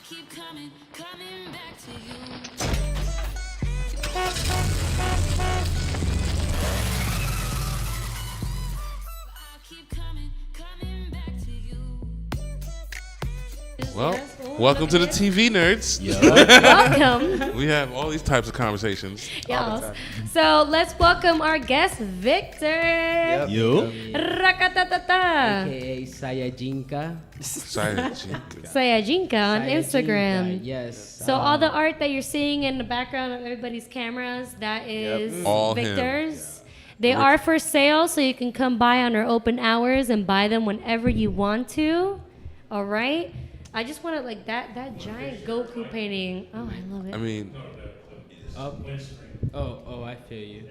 Keep coming back to you. I keep coming back to you. Well, welcome to the TV Nerds. Welcome. We have all these types of conversations. Yes. So let's welcome our guest, Victor. You? Rakatatata. AKA Sayajinka. Sayajinka on Instagram. Yes. So all the art that you're seeing in the background of everybody's cameras, that is All him. Victor's. They are for sale, so you can come by on our open hours and buy them whenever you want to. All right? I just want to, like, that giant Goku painting. Oh, I love it. I mean, I feel you.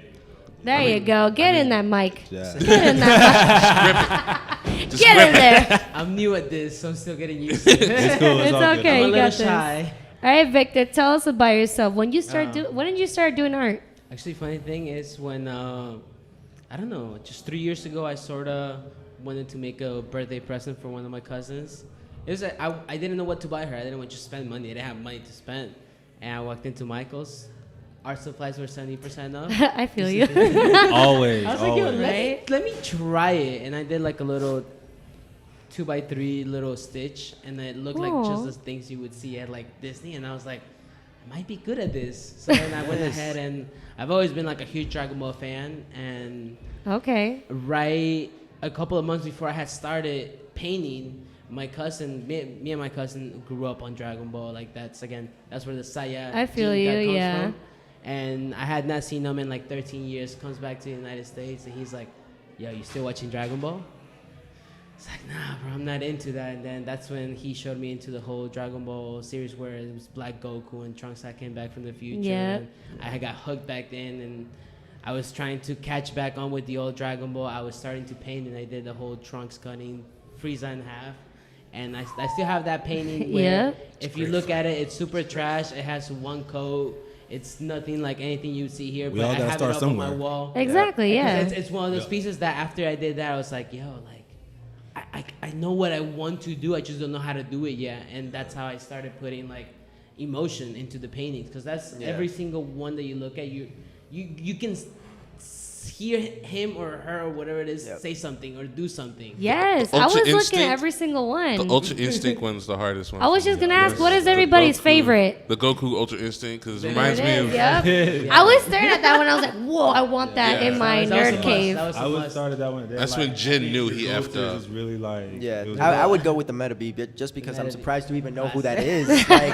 There you go. Get in that mic. Yeah. Get in that mic. Get in there. I'm new at this, so I'm still getting used to it. It's cool. It's all okay. I'm a You little got this. shy. All right, Victor, tell us about yourself. When did you start doing art? Actually, funny thing is when, I don't know, just 3 years ago, I sort of wanted to make a birthday present for one of my cousins. It was I didn't know what to buy her. I didn't want to spend money. I didn't have money to spend. And I walked into Michael's. Art supplies were 70% off. I feel you. Always. I was like, yo, always. let me try it. And I did like a little 2x3 little stitch. And it looked like just the things you would see at like Disney. And I was like, I might be good at this. So then I went ahead and I've always been like a huge Dragon Ball fan. And Okay. right a couple of months before I had started painting, my cousin, me and my cousin grew up on Dragon Ball. Like that's where the Saya I feel gene you, comes yeah. from. And I had not seen him in like 13 years. Comes back to the United States and he's like, yo, you still watching Dragon Ball? It's like, nah, bro, I'm not into that. And then that's when he showed me into the whole Dragon Ball series where it was Black Goku and Trunks that came back from the future. Yeah. And I got hooked back then and I was trying to catch back on with the old Dragon Ball. I was starting to paint and I did the whole Trunks cutting Frieza in half. And I still have that painting where Yeah. if you look at it, it's super trash. It has one coat. It's nothing like anything you see here, We but all I gotta have start it up somewhere. on my wall. Exactly, yeah. It's one of those pieces that after I did that, I was like, yo, like, I know what I want to do. I just don't know how to do it yet. And that's how I started putting like emotion into the paintings. Because that's every single one that you look at, you can hear him or her or whatever it is say something or do something. Yes, I Ultra was looking Instinct. at every single one. The Ultra Instinct one's the hardest one. I was for just me. gonna ask, what is The everybody's Goku- favorite? The Goku Ultra Instinct, because it There reminds it me is, of. yep. I was staring at that one. I was like, whoa, I want that Yeah. in my That was a nerd must. cave. That was a I would must. started that one. That's when Jin knew he Goku effed up. was really like. Yeah, it was I would go with the Meta B just because I'm Meta B. surprised to even know who that is. Like,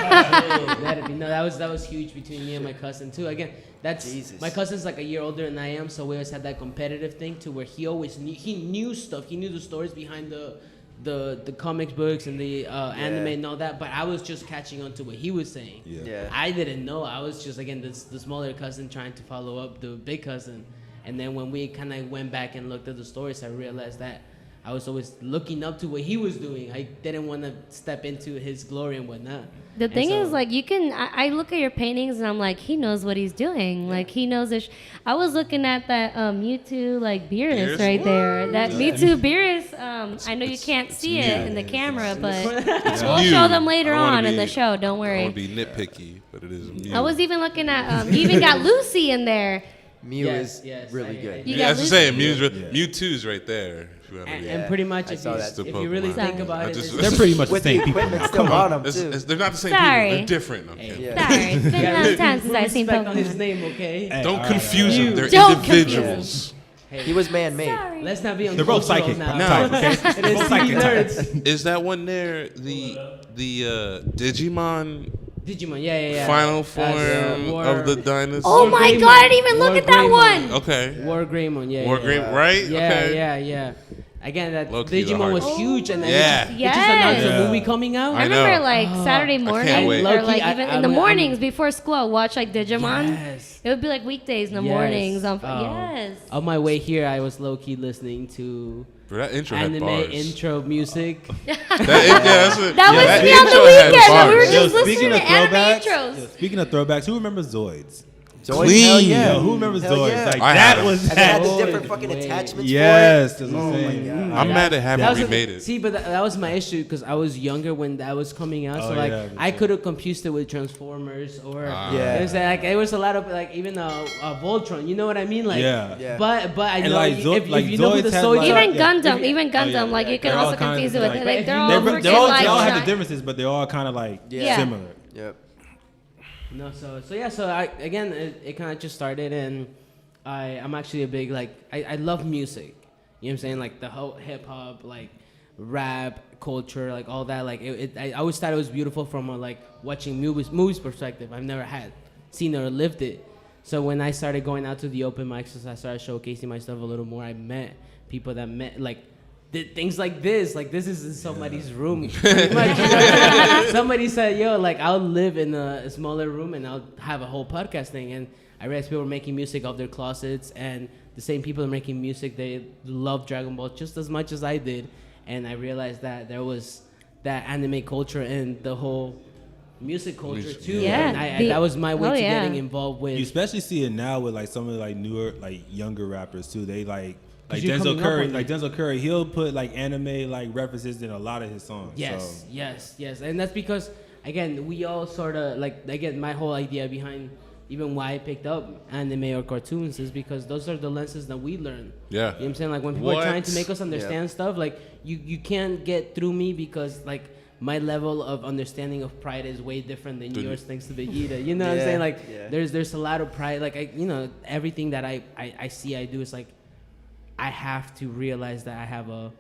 that was huge between me and my cousin too. Again, that's Jesus. my cousin's like a year older than I am, so we always had that competitive thing to where he always knew stuff. He knew the stories behind the comics books and the anime and all that. But I was just catching on to what he was saying. Yeah. I didn't know. I was just again the smaller cousin trying to follow up the big cousin. And then when we kind of went back and looked at the stories, I realized that I was always looking up to what he was doing. I didn't want to step into his glory and whatnot. The And thing so- is, like, I look at your paintings and I'm like, he knows what he's doing. Like, he knows this. I was looking at that Mewtwo, like, Beerus Beerus? right there. That Mewtwo Beerus, I know you can't see it in the camera, but we'll Mew. show them later I don't wanna on in be- the show. Don't I don't worry. want to be nitpicky, but it is Mew. I was even looking at, you even got Lucy in there. Mew Yes, is yes, really I- good. You Yeah, got that's the same. Lucy. Mewtwo's right there. If you wanna be- And pretty much, I if saw you, that. if you really Pokemon. think about I it, just- it's- They're pretty much the With the same people. equipment now. still Come on on. them too. They're not the same Sorry. people. They're different. Okay. Yeah. Sorry, it's been a long time since I've seen respect on his Pokemon. name, okay? Hey, Don't all right, confuse all them. They're Don't individuals. He was man-made. Sorry. Let's not be They're both uncultural psychic now. No. type, okay? It They're is both TV psychic type. nerds. Is that one there the Digimon Digimon, yeah. final That's, form War- of the dinosaur? Oh my Greymon. god, I didn't even look War at that Greymon. one. Okay. War Greymon, yeah. War yeah. Greymon, right? Yeah, Okay. yeah. Again, that Low-key the Digimon was hardest. huge, and then Yeah. they just announced Yes. a movie coming out. I I remember know. like Saturday morning wait. or like Low-key, even I in the mean, mornings before school I'd watch like Digimon. Yes. It would be like weekdays in the Yes. mornings on Oh. yes. On my way here, I was low-key listening to Bro, that intro had anime bars. intro music. That's what, That was that me on the intro had weekend. We were bars. just listening to anime throwbacks, intros. speaking of throwbacks, who remembers Zoids? Zoids, clean. hell yeah. Yo, who remembers Hell Zoids? yeah. Like I that had was And they had that. the different Zoids, fucking wait. attachments Yes, for that's it. what I'm Oh my saying. god. I'm mad at That haven't was remade it. See, but that was my issue because I was younger when that was coming out. So Oh, like, yeah, for I sure. could have confused it with Transformers or Ah. Yeah. you know what I'm saying? Like it was a lot of like even Voltron. You know what I mean? Like, Yeah. Yeah. But I And know like if you know who the Zoids had, Zoids like- are. Even yeah. Gundam, even Gundam, yeah, like you can They're all also kinda confuse it with like- it. Like they're all They're- freaking They all like have giant- the differences, but they're all kind of like Yeah. similar. Yep. No, so yeah, so I again it kind of just started, and I'm actually a big like I love music. You know what I'm saying? Like the whole hip hop, like rap culture, like all that. Like I always thought it was beautiful from a like watching movies perspective. I've never had seen or lived it. So when I started going out to the open mics, as I started showcasing my stuff a little more, I met people that met like did things like this. Like this is in somebody's room. Pretty much, you know? Somebody said, "Yo, like I'll live in a smaller room and I'll have a whole podcast thing." And I realized people were making music of their closets, and the same people are making music. They love Dragon Ball just as much as I did, and I realized that there was that anime culture and the whole music culture too. Yeah, and that was my way to yeah. getting involved with. You especially see it now with like some of the like newer, like younger rappers too. They like 'Cause you're coming Denzel up Curry. on Like it. Denzel Curry, he'll put like anime like references in a lot of his songs. Yes, So. yes, and that's because again we all sort of like again my whole idea behind even why I picked up anime or cartoons is because those are the lenses that we learn. Yeah. You know what I'm saying? Like when people are trying to What? make us understand stuff, like you can't get through me because like my level of understanding of pride is way different than Dude. yours thanks to Vegeta. You know what I'm Yeah, saying? Like yeah. there's a lot of pride. Like everything that I see I do is like I have to realize that I have a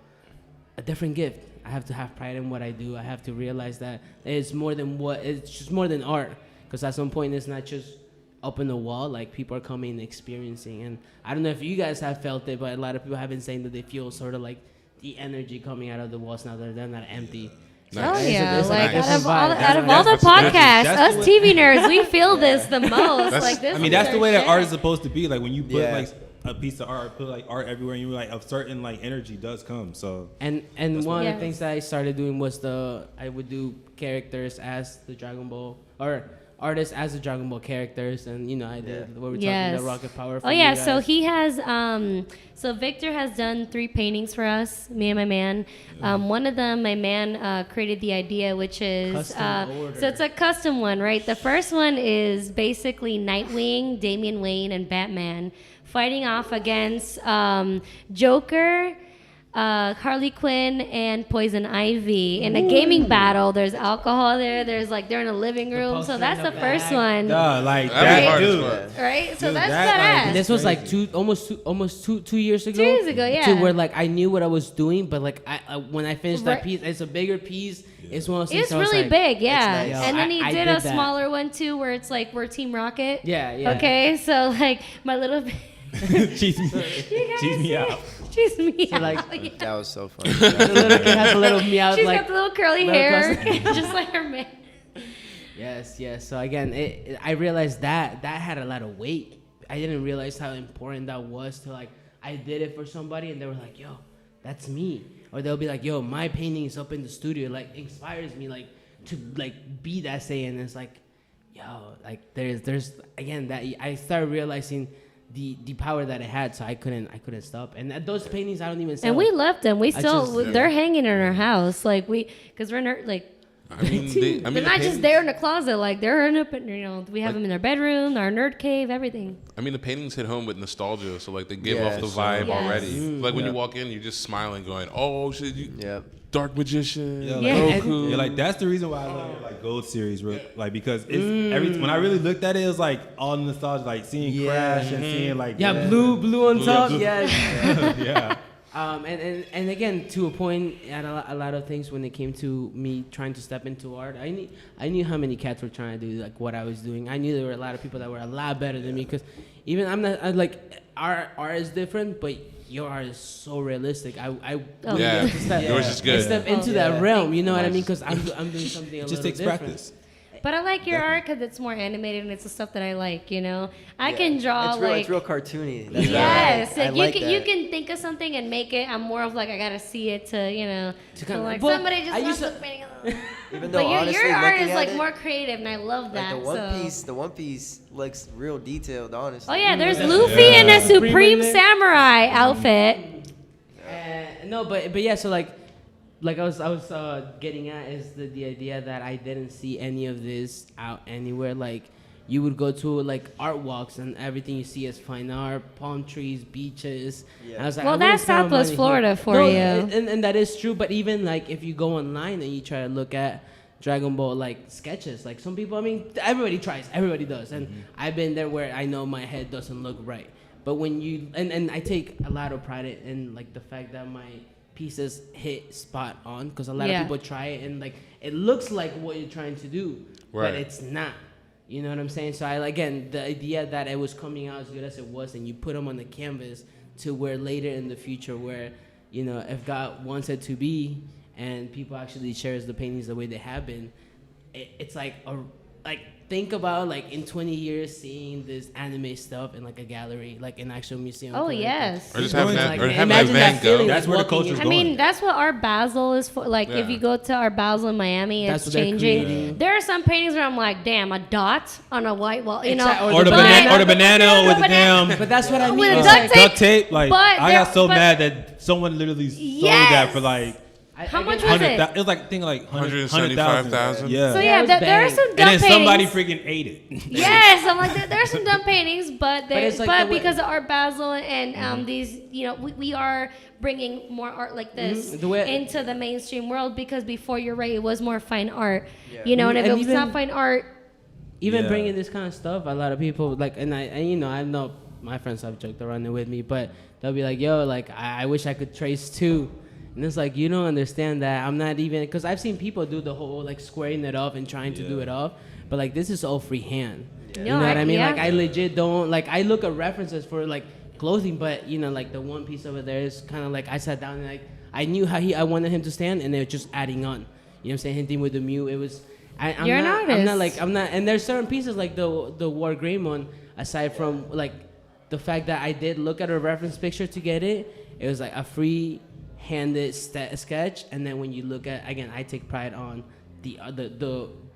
different gift. I have to have pride in what I do. I have to realize that it's more than it's just more than art. Because at some point it's not just up in the wall. Like people are coming and experiencing. And I don't know if you guys have felt it, but a lot of people have been saying that they feel sort of like the energy coming out of the walls now that they're not empty. Oh Nice. yeah, It's a like different out of all, vibe. out of all the That's- podcasts, that's us the TV nerds, we feel this the most. That's- Like this. I mean, is that's the our way that shit. art is supposed to be. Like when you put Yeah. like a piece of art, put like art everywhere, and you like a certain like energy does come. So And one of what- the things that I started doing was I would do characters as the Dragon Ball or artists as the Dragon Ball characters, and I did what we're talking Yes. about Rocket Power. Oh yeah, so he has so Victor has done 3 paintings for us, me and my man. One of them, my man created the idea, which is Custom order. so it's a custom one, right? The first one is basically Nightwing, Damian Wayne, and Batman fighting off against Joker, Harley Quinn, and Poison Ivy in a gaming battle. There's alcohol there. There's like they're in a living room. poster So that's in the the first back. one, Duh, like That'd be that hard as dude. fuck. right? So Dude, that's that, badass. like, This was like crazy. almost 2 years ago. 2 years ago, yeah. To where like I knew what I was doing, but like I when I finished Right. that piece, it's a bigger piece. It's one of those things It's I was really like, big, yeah. nice. Yo, And then he I did did a that. smaller one too, where it's like we're Team Rocket. Yeah. Okay, so like my little, Cheese me, you guys cheese me see? out. Cheese me So, out. like, yeah. That was so funny. The little kid has a little meow She's like got the little curly little hair, cousin. just like her man. Yes. So again, I realized that had a lot of weight. I didn't realize how important that was to like I did it for somebody and they were like, "Yo, that's me," or they'll be like, "Yo, my painting is up in the studio." Like inspires me like to like be that say, and it's like, yo, like there's again that I started realizing the power that it had, so I couldn't stop. And those paintings I don't even sell. And we left them. We still, just- they're hanging in our house. Like because we're like. I mean, They're not just there in the closet, like they're in we have them in their bedroom, our nerd cave, everything. I mean, the paintings hit home with nostalgia, so like they give Yeah, off the so- vibe Yes. already. Like when Yeah. you walk in, you're just smiling, going, "Oh shit, you Yep. dark magician, Yeah, Yeah. like, Goku." yeah, like that's the reason why I love your, like Gold series, like because it's when I really looked at it, it was like all nostalgia, like seeing Yeah. Crash and seeing like blue on top. blue. Yes. yeah. And again, to a point, at a lot of things when it came to me trying to step into art, I knew how many cats were trying to do like what I was doing. I knew there were a lot of people that were a lot better than me because even our art is different, but your art is so realistic. I Oh. Yeah. get to step, Yours is I good. step into Yeah. that realm. You know what I mean? Because I'm doing something a It just little takes different. practice. But I like your art because it's more animated and it's the stuff that I like. You know, I Yeah. can draw It's real cartoony. That's yes, what I like you that. can think of something and make it. I'm more of like I gotta see it to kinda- like but somebody just I wants used to to- painting. Even though But honestly, your art looking is at like it, more creative, and I love that. like the One Piece looks real detailed, honestly. Oh yeah, there's Yeah. Luffy in a Supreme Supreme in it. Samurai outfit. No, but yeah. So like I was getting at is the idea that I didn't see any of this out anywhere. Like you would go to like art walks and everything you see is fine art, palm trees, beaches. Yeah. And I was like, Well, I wouldn't that's spend my Southwest money Florida here. for No, you. and that is true. But even like if you go online and you try to look at Dragon Ball like sketches, like some people, I mean, everybody tries, everybody does, and I've been there where I know my head doesn't look right. But when you and I take a lot of pride in like the fact that my pieces hit spot on, because a lot of people try it and like it looks like what you're trying to do, Right. but it's not. You know what I'm saying? So again, the idea that it was coming out as good as it was, and you put them on the canvas to where later in the future, where if God wants it to be, and people actually cherish the paintings the way they have been, it's like think about like in 20 years seeing this anime stuff in like a gallery, like an actual museum. Oh collector. yes. Or just Going having to, that, like, or having imagine like that Van feeling, Gogh. That's where the walking culture's in- I going. mean, that's what Art Basel is for. Like, if Yeah. you go to Art Basel in Miami, That's it's what they're changing. creating. There are some paintings where I'm like, damn, a dot on a white wall, you know. Exactly. Or the But- banana, or the banana with the But- damn But that's what I mean. With It's duct like- tape. duct tape. Like But I got there- so but- mad that someone literally sold Yes. that for like How much get- was it? It was like I think like 175,000. Yeah. So Yeah, yeah, it was there are bang. some And dumb then somebody paintings. freaking ate it. Yes, I'm like there are some dumb paintings, but it's like but the way- because of Art Basel and these, we are bringing more art like this The way- into the mainstream world, because before, you're right, it was more fine art, Yeah. and if And it was even- not fine art, Even Yeah. bringing this kind of stuff, a lot of people like, and I know my friends have joked around it with me, but they'll be like, "Yo, like I wish I could trace too," and it's like you don't understand that I'm not even, because I've seen people do the whole like squaring it off and trying to do it off, but like this is all freehand. No, You know what I mean? yeah. Like I legit don't like I look at references for like clothing, but like the one piece over there is kind of like I sat down and like I knew how I wanted him to stand, and they're just adding on. You know what I'm saying? Hinting with the Mew, it was. I'm You're an not, artist. I'm not, and there's certain pieces like the War Green one. Aside from like the fact that I did look at a reference picture to get it, it was like a free-handed sketch. And then when you look at, again, I take pride on the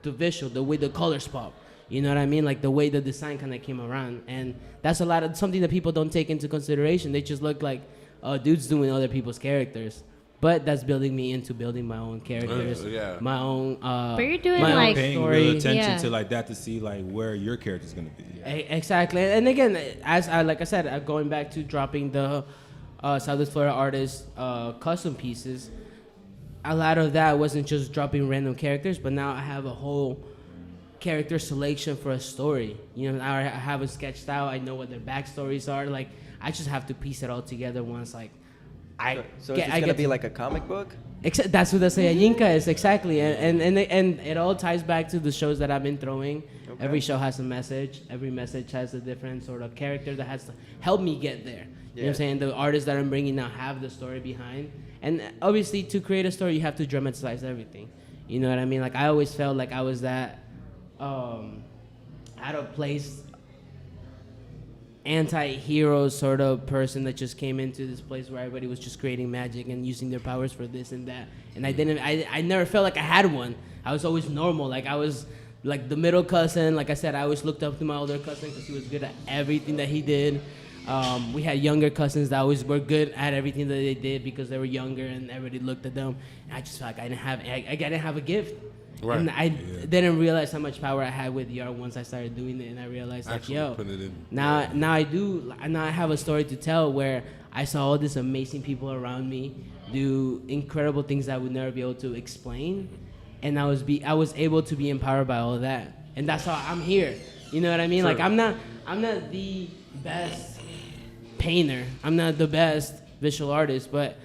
visual, the way the colors pop. You know what I mean? Like the way the design kind of came around, and that's a lot of something that people don't take into consideration. They just look like dudes doing other people's characters. But that's building me into building my own characters, Yeah. my own. But you're doing, my own like- Paying story. real attention Yeah. to like that to see like where your character's gonna be. Exactly, and again, as like I said, going back to dropping the Southwest Florida artists custom pieces, a lot of that wasn't just dropping random characters, but now I have a whole character selection for a story. Now I have it sketched out. I know what their backstories are. Like I just have to piece it all together once. Like So it's just gonna be like a comic book? That's what the Saiyajinka is, exactly, and it all ties back to the shows that I've been throwing. Okay. Every show has a message. Every message has a different sort of character that has to help me get there. You know what I'm saying? The artists that I'm bringing now have the story behind, and obviously to create a story, you have to dramatize everything. You know what I mean? Like I always felt like I was that out of place anti-hero sort of person that just came into this place where everybody was just creating magic and using their powers for this and that, and I never felt like I had one. I was always normal. Like I was like the middle cousin. Like I said, I always looked up to my older cousin because he was good at everything that he did. We had younger cousins that always were good at everything that they did because they were younger and everybody looked at them, and I just felt like I didn't have a gift. Right. And I didn't realize how much power I had with the art once I started doing it, and I realized like, Actually yo, put it in. now I do. Now I have a story to tell where I saw all these amazing people around me do incredible things that I would never be able to explain, and I was able to be empowered by all of that, and that's how I'm here. You know what I mean? Sure. Like I'm not the best painter. I'm not the best visual artist, but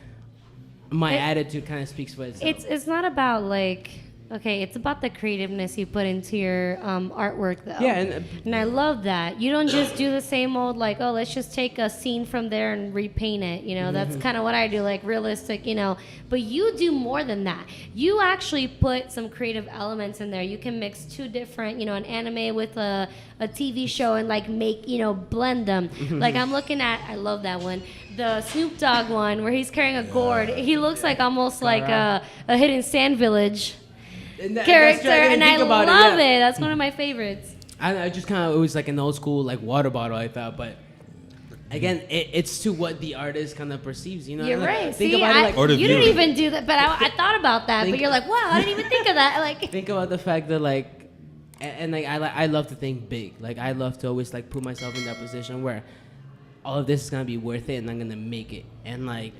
my attitude kind of speaks for itself. it's not about like Okay, it's about the creativeness you put into your artwork, though. Yeah, and I love that. You don't just do the same old, like, oh, let's just take a scene from there and repaint it. You know, that's kind of what I do, like realistic, you know. But you do more than that. You actually put some creative elements in there. You can mix two different, you know, an anime with a TV show and, like, make, you know, blend them. Like, I'm looking at, I love that one. The Snoop Dogg one where he's carrying a gourd. He looks like almost like a Hidden Sand Village character, and I love it. That's one of my favorites. I just kind of, it was like an old school like water bottle, I thought, but again, it's to what the artist kind of perceives, you know. You're like, right. Think See, about it like, you didn't even do that, but I thought about that. But you're like, wow, I didn't even think of that. Like, think about the fact that like, and like I love to think big. Like I love to always like put myself in that position where all of this is gonna be worth it, and I'm gonna make it, and like.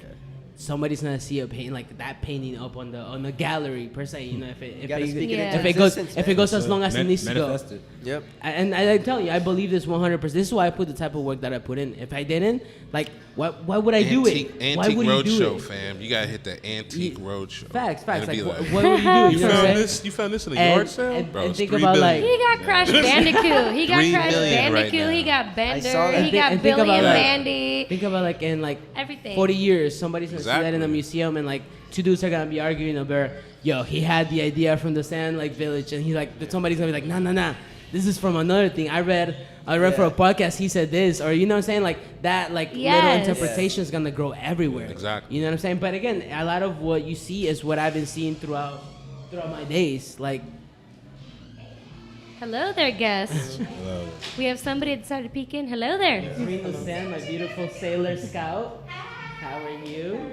Somebody's gonna see a painting like that painting up on the gallery per se, you know. If it goes as long as it needs to go. Yep. And I'm telling you, I believe this 100%. This is why I put the type of work that I put in. If I didn't, like, why would I do it? Why Antique would you do roadshow, it? fam. You gotta hit the antique roadshow. Facts. And Like, be what would you do? You know what I'm saying? You found this in a yard sale, and, bro. and It's think $3 about billion. he got Crash Bandicoot. He got $3 Crash billion right Bandicoot. now. He got I saw Bender. that. He got And think Billy about and that. Mandy. Think about like in like Everything. 40 years, somebody's gonna see that in a Exactly. museum, and like two dudes are gonna be arguing over, yo, he had the idea from the Sand like Village, and he's like, somebody's gonna be like, nah, this is from another thing. I read for a podcast, he said this, or you know what I'm saying, like that, like little Yes. interpretation is gonna grow everywhere. Exactly. You know what I'm saying? But again, a lot of what you see is what I've been seeing throughout my days, like. Hello there, guest. Hello. We have somebody that decided to peek in. Hello there. Reno San, my beautiful sailor scout. How are you?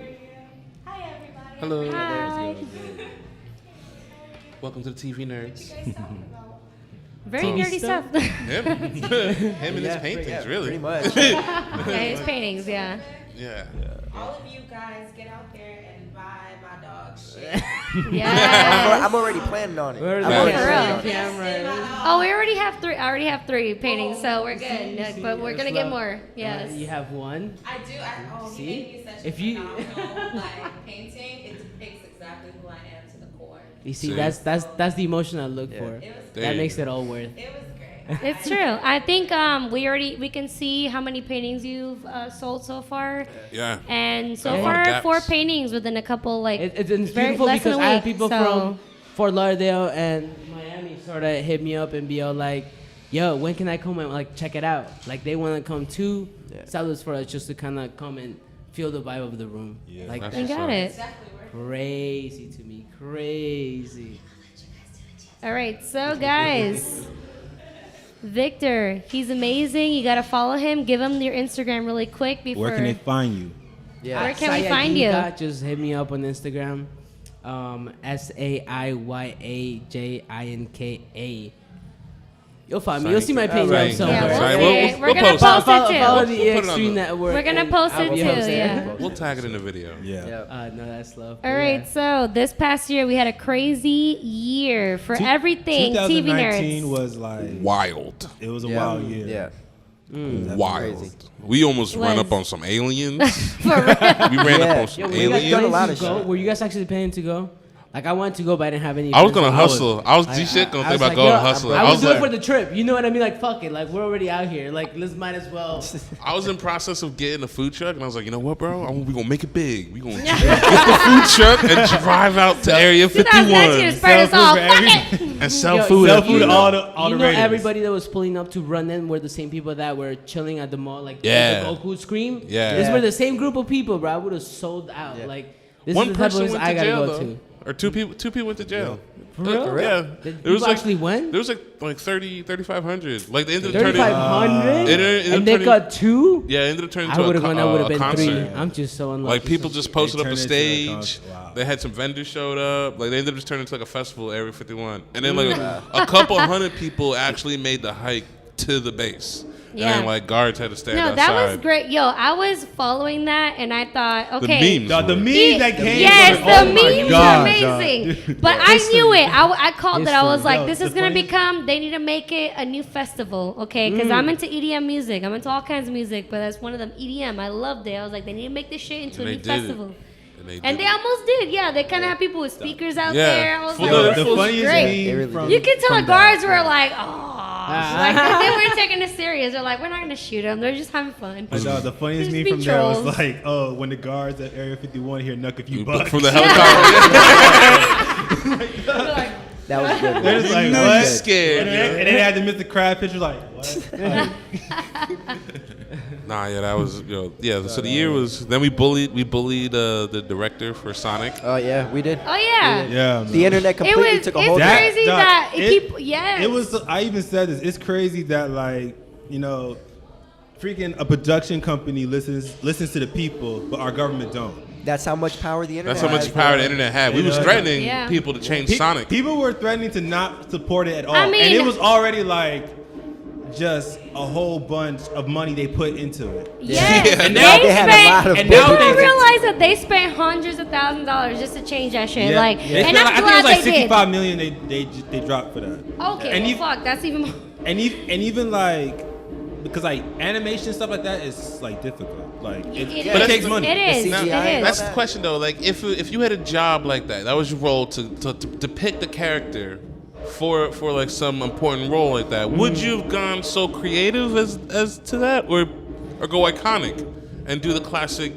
Hello. Hi. Welcome to the TV Nerds. Very TV nerdy stuff? stuff. Him and his paintings, Yeah, really. pretty much. Yeah, his paintings, yeah. Yeah. All of you guys get out there and buy my dog shit. Yeah. I'm already planning on it. Where's I'm the already camera? planning on it. Camera. Oh, we already have three. I already have three paintings, so we're good. Like, but we're gonna get more. Yes. You have one. I do. See? He made me such If a you- phenomenal like painting. It depicts exactly who I am to the core. You see, See? that's the emotion I look for. It was. There That you makes go. it all worth. It was great. It's true. I think we can see how many paintings you've sold so far, Yeah. and so Got a lot of far gaps. 4 paintings within a couple like It's very beautiful less than because a I have week, people so- from Fort Lauderdale and Miami sort of hit me up and be all like, "Yo, when can I come and like check it out?" Like they want to come to Salads for us just to kind of come and feel the vibe of the room. Yeah. Like That's You that's got it. crazy to me, crazy. All right, so guys, Victor, he's amazing. You gotta follow him. Give him your Instagram really quick before. Where can they find you? Yeah. Where can we find you? Just hit me up on Instagram. SAIYAJINKA. You'll find me. You'll see my page Right. up somewhere. Yeah, Sorry, we're we'll gonna post post Follow it follow too. the We'll put it EX3 on the- network. We're gonna and post I'll it be too, hosting yeah. it. We'll tag it in the video. Yeah. Yep. No, that's love. All right, so this past year we had a crazy year for everything. TV 2019 nerds. was like Wild. it was a Yeah. wild year. Yeah. Wild. crazy. We almost ran Was. up on some aliens. For real. We ran up Yeah. on some Yo, were you guys aliens. done a lot planning of to go? shit. Were you guys actually planning to go? Like I wanted to go, but I didn't have any. I was friends, gonna so hustle. I was G shit gonna I think was about like, going yo, hustling. I was doing like, for the trip. You know what I mean? Like fuck it. Like we're already out here. Like let's might as well. I was in process of getting a food truck, and I was like, you know what, bro? We gonna make it big. We gonna get the food truck and drive out to Area 2019 is 51 part us Sell all. food for Fuck it. and sell Yo, food. Sell at food the- to all You the know, ratings. everybody that was pulling up to run in were the same people that were chilling at the mall, like Yeah. the Goku scream. Yeah. These Yeah. were the same group of people, bro. I would have sold out. Yeah. Like this One is the type of person place went I to gotta jail go though, to. or two people went to jail. For real? Yeah, Did there was people like actually win? There was like 3,500. Like they ended up turning. 3,500, It ended up and they turning- got two. Yeah, it ended up turning I into would have gone. That would have a been concert. three. I'm just so unlucky. Like people just posted up a turned into a stage. concert. Wow. They had some vendors showed up. Like they ended up just turning into like a festival, Area 51. And then like a couple hundred people actually made the hike to the base. Yeah. And then like guards had to stand No, outside. that was great. Yo, I was following that, and I thought, The okay. memes. The were- memes that came. Yes, from, the oh my memes God, are dog. amazing. But I knew it. I called it. I was History. like, Yo, this the is going to funny- become, they need to make it a new festival, okay? Because I'm into EDM music. I'm into all kinds of music, but that's one of them, EDM. I loved it. I was like, they need to make this shit into And a they new did it. festival. And they almost did, yeah. They kind of had people with speakers out Yeah. there. I was Full like, of- this The was funniest great. meme really from You could tell the from guards that. were like, oh, like they weren't taking it serious. They're like, we're not gonna shoot them. They're just having fun. I know, the funniest Just meme be from there was trolls. like, oh, when the guards at Area 51 hear "Knuck if you buck." From the helicopter. That was good. They're just like, You what? scared, And then they had the Mr. Crab picture, like, what? Nah, yeah, that was yeah. So the year was. Then we bullied the director for Sonic. Oh yeah, we did. Oh yeah. Yeah, man. The internet It completely was. took a It's hold. That- crazy dog, that it- people. Yes. It was. I even said this. It's crazy that like freaking a production company listens to the people, but our government don't. That's how much power the internet. That's how much has, power bro. the internet had. We You was know, threatening Yeah. people to change Pe- Sonic. People were threatening to not support it at all, I mean- and it was already like just a whole bunch of money they put into it. Yes. Yeah. And now they had a lot of and People now don't they- realize that they spent hundreds of thousands of dollars just to change that shit. Yeah, Like, yeah. and I I'm think it glad was like they did. 65 million they dropped for that. Okay, And well, you- fuck, that's even more. And even like because like animation stuff like that is like difficult. Like It but is. it takes money. It is. The It CGI is. That's the question though. Like if you had a job like that, that was your role to depict the character for like some important role like that. Would you have gone so creative as to that, or go iconic and do the classic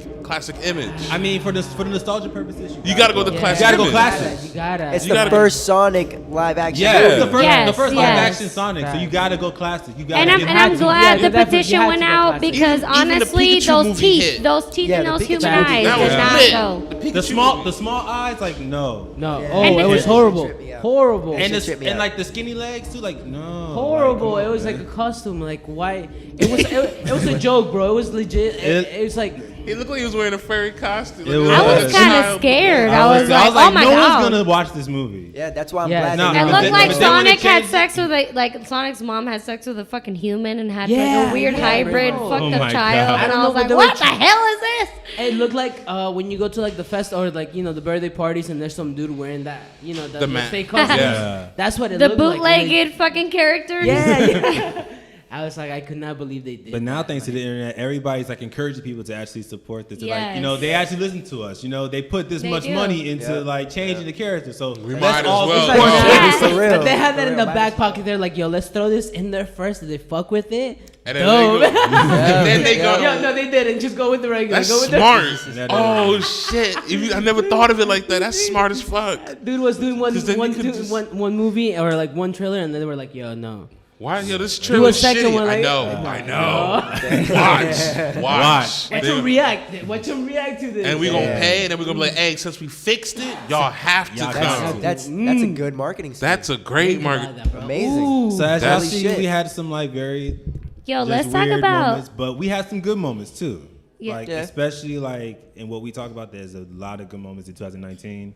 image? I mean, for the nostalgia purposes, You gotta go with the Yeah. classic. You gotta go image. classic. You gotta. It's You the gotta- first Sonic live action. Yeah, it was the first, Yes, the first yes. live action Sonic, so you gotta go classic. You gotta. And I'm it and had I'm to be- glad yeah, the definitely, you petition had went to go out classic. because Even the honestly, Pikachu those movie teeth, hit. those teeth Yeah, and the those Pikachu human movie. eyes That did was not lit. go. the small eyes, like no. No. Yeah. Oh, And it was the- horrible. Tripped me out. Horrible. And It tripped me out. like the skinny legs too, like no. Horrible. Like, It was like a costume. Like why? It was a joke, bro. It was legit. It was like. He looked like he was wearing a furry costume. It Like, I was was. kind of child. scared. I was like, oh my no god. one's gonna watch this movie. Yeah, that's why I'm Yeah. glad. No, they It did looked that. like but then when Sonic they had changed sex with Sonic's mom had sex with a fucking human and had like Yeah, a weird yeah, hybrid bro. fucked Oh up my child, God. I and don't I know was what like, they were what the hell is this? It looked like when you go to like the fest or like the birthday parties and there's some dude wearing that the man. fake costume. Yeah. That's what it The looked like. bootlegged fucking characters. Yeah. I was like, I could not believe they did. But now, that. thanks to the internet, everybody's like encouraging people to actually support this. Yes. Like, they actually listen to us. They put this They much do. money into Yeah. like changing the character. So We let's might as all well. support It's it. like, Yeah. For real. But they had that For in real. the back pocket. They're like, yo, let's throw this in there first. Did they fuck with it? And then Dope. they go. And then they go. Yo, no, they didn't. Just go with the regular. That's Go with smart. The- Oh shit! I never thought of it like that. That's smart as fuck. Dude was doing one 'Cause then you could just- one movie or like one trailer, and then they were like, yo, no. Why? Yo, this Do trailer a is second shitty. one, like- I know. Watch. Watch. Watch them react. Watch them react to this. And we gonna Yeah. pay, and then we gonna be like, hey, since we fixed it, y'all have to Y'all come. got That's a good marketing. scheme. That's a great market. Amazing. So as y'all That's- see, we had some like very Yo, just let's talk weird about. moments, but we had some good moments too. Yeah. Like Yeah. especially like in what we talk about, there's a lot of good moments in 2019.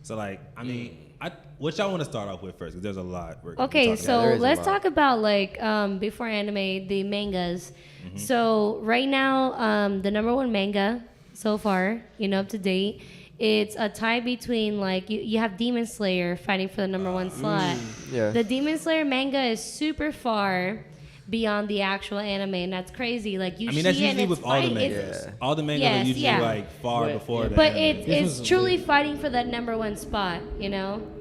So like, I mean, what y'all want to start off with first? Because there's a lot. we're gonna be Okay, talking so about. there is a let's lot. talk about like before anime, the mangas. Mm-hmm. So right now, the number one manga so far, up to date, it's a tie between like you have Demon Slayer fighting for the number one slot. Yeah. The Demon Slayer manga is super far beyond the actual anime, and that's crazy. Like you I mean, see that's it and usually it's with all the fight- mangas. it's- All the mangas Yes, are usually yeah. like far But- before the But anime. it's truly fighting for that number one spot,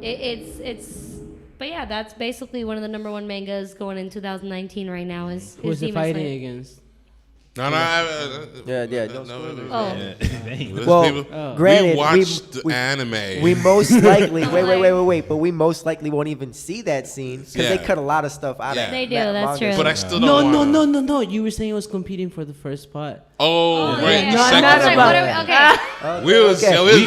It's but yeah, that's basically one of the number one mangas going in 2019 right now is Who's it Demon fighting Slayer. against? No. Yeah, don't spoil it. Oh, There's Well, people- granted, we watched the anime. We most likely Oh, wait, but we most likely won't even see that scene because they Yeah. cut a lot of stuff out Yeah. of They do, that that's manga. true. but I still No, don't no, wanna. no, no, no. You were saying it was competing for the first spot. Oh, right. yeah. No, Second not I was like, about what are we, okay. We was Okay. ready.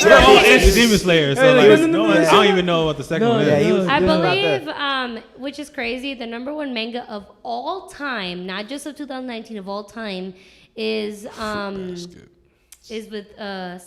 We're all into Demon Slayer, so like, no, I don't even know what the second No, one is. Yeah, he was I good about believe, that. which is crazy, the number one manga of all time, not just of 2019, of all time, is with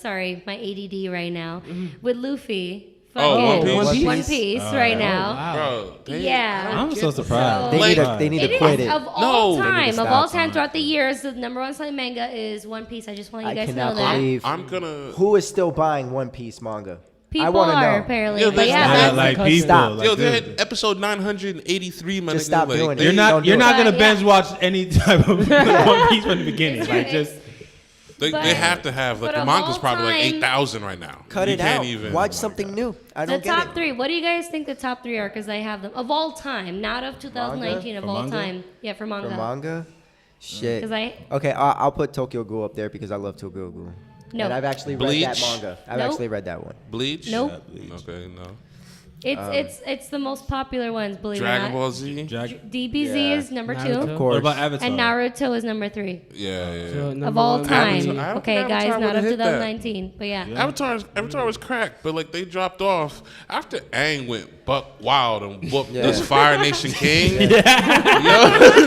sorry, my ADD right now, with Luffy. Oh, Fucking One Piece? One Piece right now. Bro, they- Yeah. I'm so surprised. They need It to is quit it. of all No. They time, need to of all stop. time throughout the years. The number one selling manga is One Piece. I just want you I guys to know cannot that. believe I'm gonna. who is still buying One Piece manga. I People want to are know. apparently, Yo, but listen, yeah, Yeah, that's like Stop. people. Stop. Like, Yo, they dude. had episode 983, man. Just nigga, stop like, doing it. they- You're Don't not do you're it. not gonna But, yeah. binge watch any type of One Piece from the beginning. Like just They But- have to have like but the of manga's all probably like time- 8,000 right now. Cut You it can't out. even- Watch oh my something God. new. I The don't get top it. 3. What do you guys think the top 3 are? Because I have them of all time, not of 2019, of For all manga? time. Yeah, for manga. For manga, shit. 'Cause I- Okay, I'll put Tokyo Ghoul up there because I love Tokyo Ghoul. No. And I've actually read that Bleach? manga. I've Nope. actually read that one. Bleach? Nope. Okay, no. It's the most popular ones. Believe Dragon it or Ball not. Z? DBZ Yeah. is number Naruto? 2, Of What course. about Avatar? and Naruto is number 3 Yeah, yeah. So, of number all one- time. Avatar- I don't Okay, think guys, Avatar not of would've hit that. 2019, but yeah. Avatar was cracked, but like they dropped off after Aang went buck wild and whooped Yeah. this Fire Nation King. Yo, remember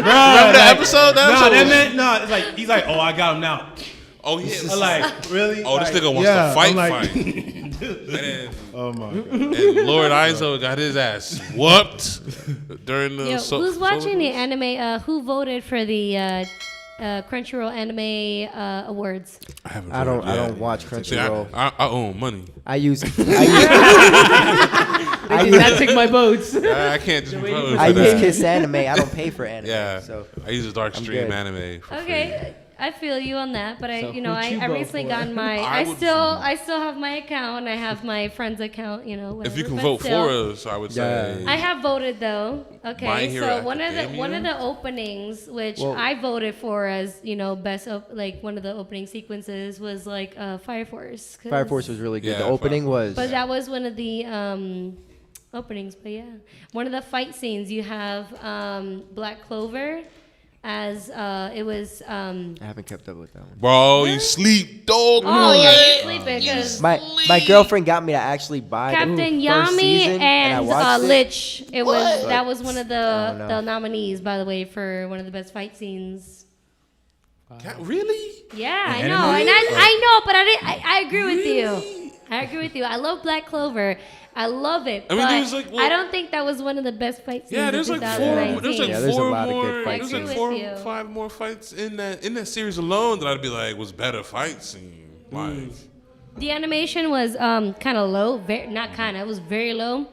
that episode? That No, episode that was- meant no. It's like he's like, oh, I got him now. Oh yeah. I'm like, really? Oh, this Like, nigga wants yeah, to fight, I'm like, fight. And, oh my god. and Lord Izo got his ass whooped during the. Yo, who's Solar watching the Boost. anime? Who voted for the Crunchyroll Anime Awards? I haven't. I don't- voted I yet. don't watch See, Crunchyroll. I own money. I use That took my votes. I can't just vote for I use that. Kiss Anime. I don't pay for anime. Yeah, So I use a dark I'm stream good. anime. For Okay, I feel you on that, but So you know, who'd you I vote recently for? got my. I I would- still have my account. I have my friend's account. You know, Free. whatever, If you can but vote still. for us, I would say. I have voted though. My Okay, Hero so one of Academia? the openings which Well- I voted for as you know best like one of the opening sequences was like Fire Force. 'cause- Fire Force was really good. Yeah, The opening Fire was. But that was one of the openings. But yeah, one of the fight scenes you have Black Clover as it was. I haven't kept up with that one. Bro, you sleep, dog. Oh yeah, you're sleeping because. My girlfriend got me to actually buy Captain the first Yami season, and I watched it. Lich. It was What? that was one of Oh, no. the nominees, by the way, for one of the best fight scenes. Really? Yeah, I anime? know, and I know, but I agree with you. I agree with you. I love Black Clover. I love it. I mean, but there's like, well- I don't think that was one of the best fight scenes. Yeah, there's of like 2019. there's like Yeah, there's a four lot of more, good fight there's scenes. like I agree four, with you. 5 more fights in that series alone that I'd be like was better fight scene. Like, The animation was kind of low, not kind of, it was very low.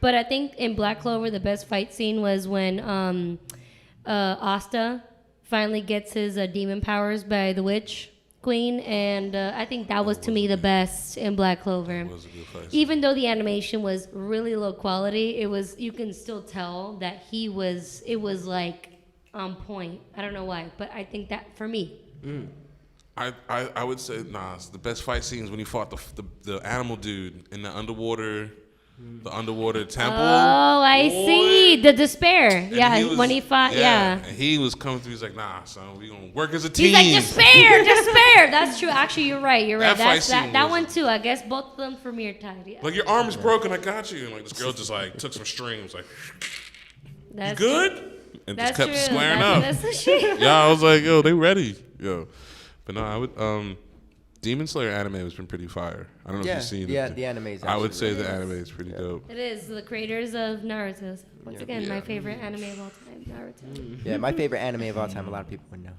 But I think in Black Clover, the best fight scene was when Asta finally gets his demon powers by the Witch Queen, and I think that was to me the best in Black Clover. it was a good fight. Even though the animation was really low quality, it was you can still tell that it was like on point. I don't know why, but I think that for me. I would say it's the best fight scenes when he fought the animal dude in the underwater temple. Oh, I see. The despair. And Yeah, he was- when he fought. Yeah. And he was coming through. He's like, nah, son, we gonna work as a team. He's like, despair, despair. That's true. Actually, you're right. You're right. That fight That's scene that was- one too. I guess both of them from your time. Yeah. Like, your arm is broken. I got you. And like this girl just like took some strings. Like, you That's good? And That's just kept true. squaring That's, up. That's the shit. Yeah, I was like, yo, they ready. Yo. But no, I would Demon Slayer anime has been pretty fire. I don't know if you've seen it. the anime is I would say actually the really anime is pretty dope. It is the creators of Naruto. Once again, my Yeah. favorite anime of all time, Naruto. good. Yeah, my favorite anime of all time. A lot of people would know.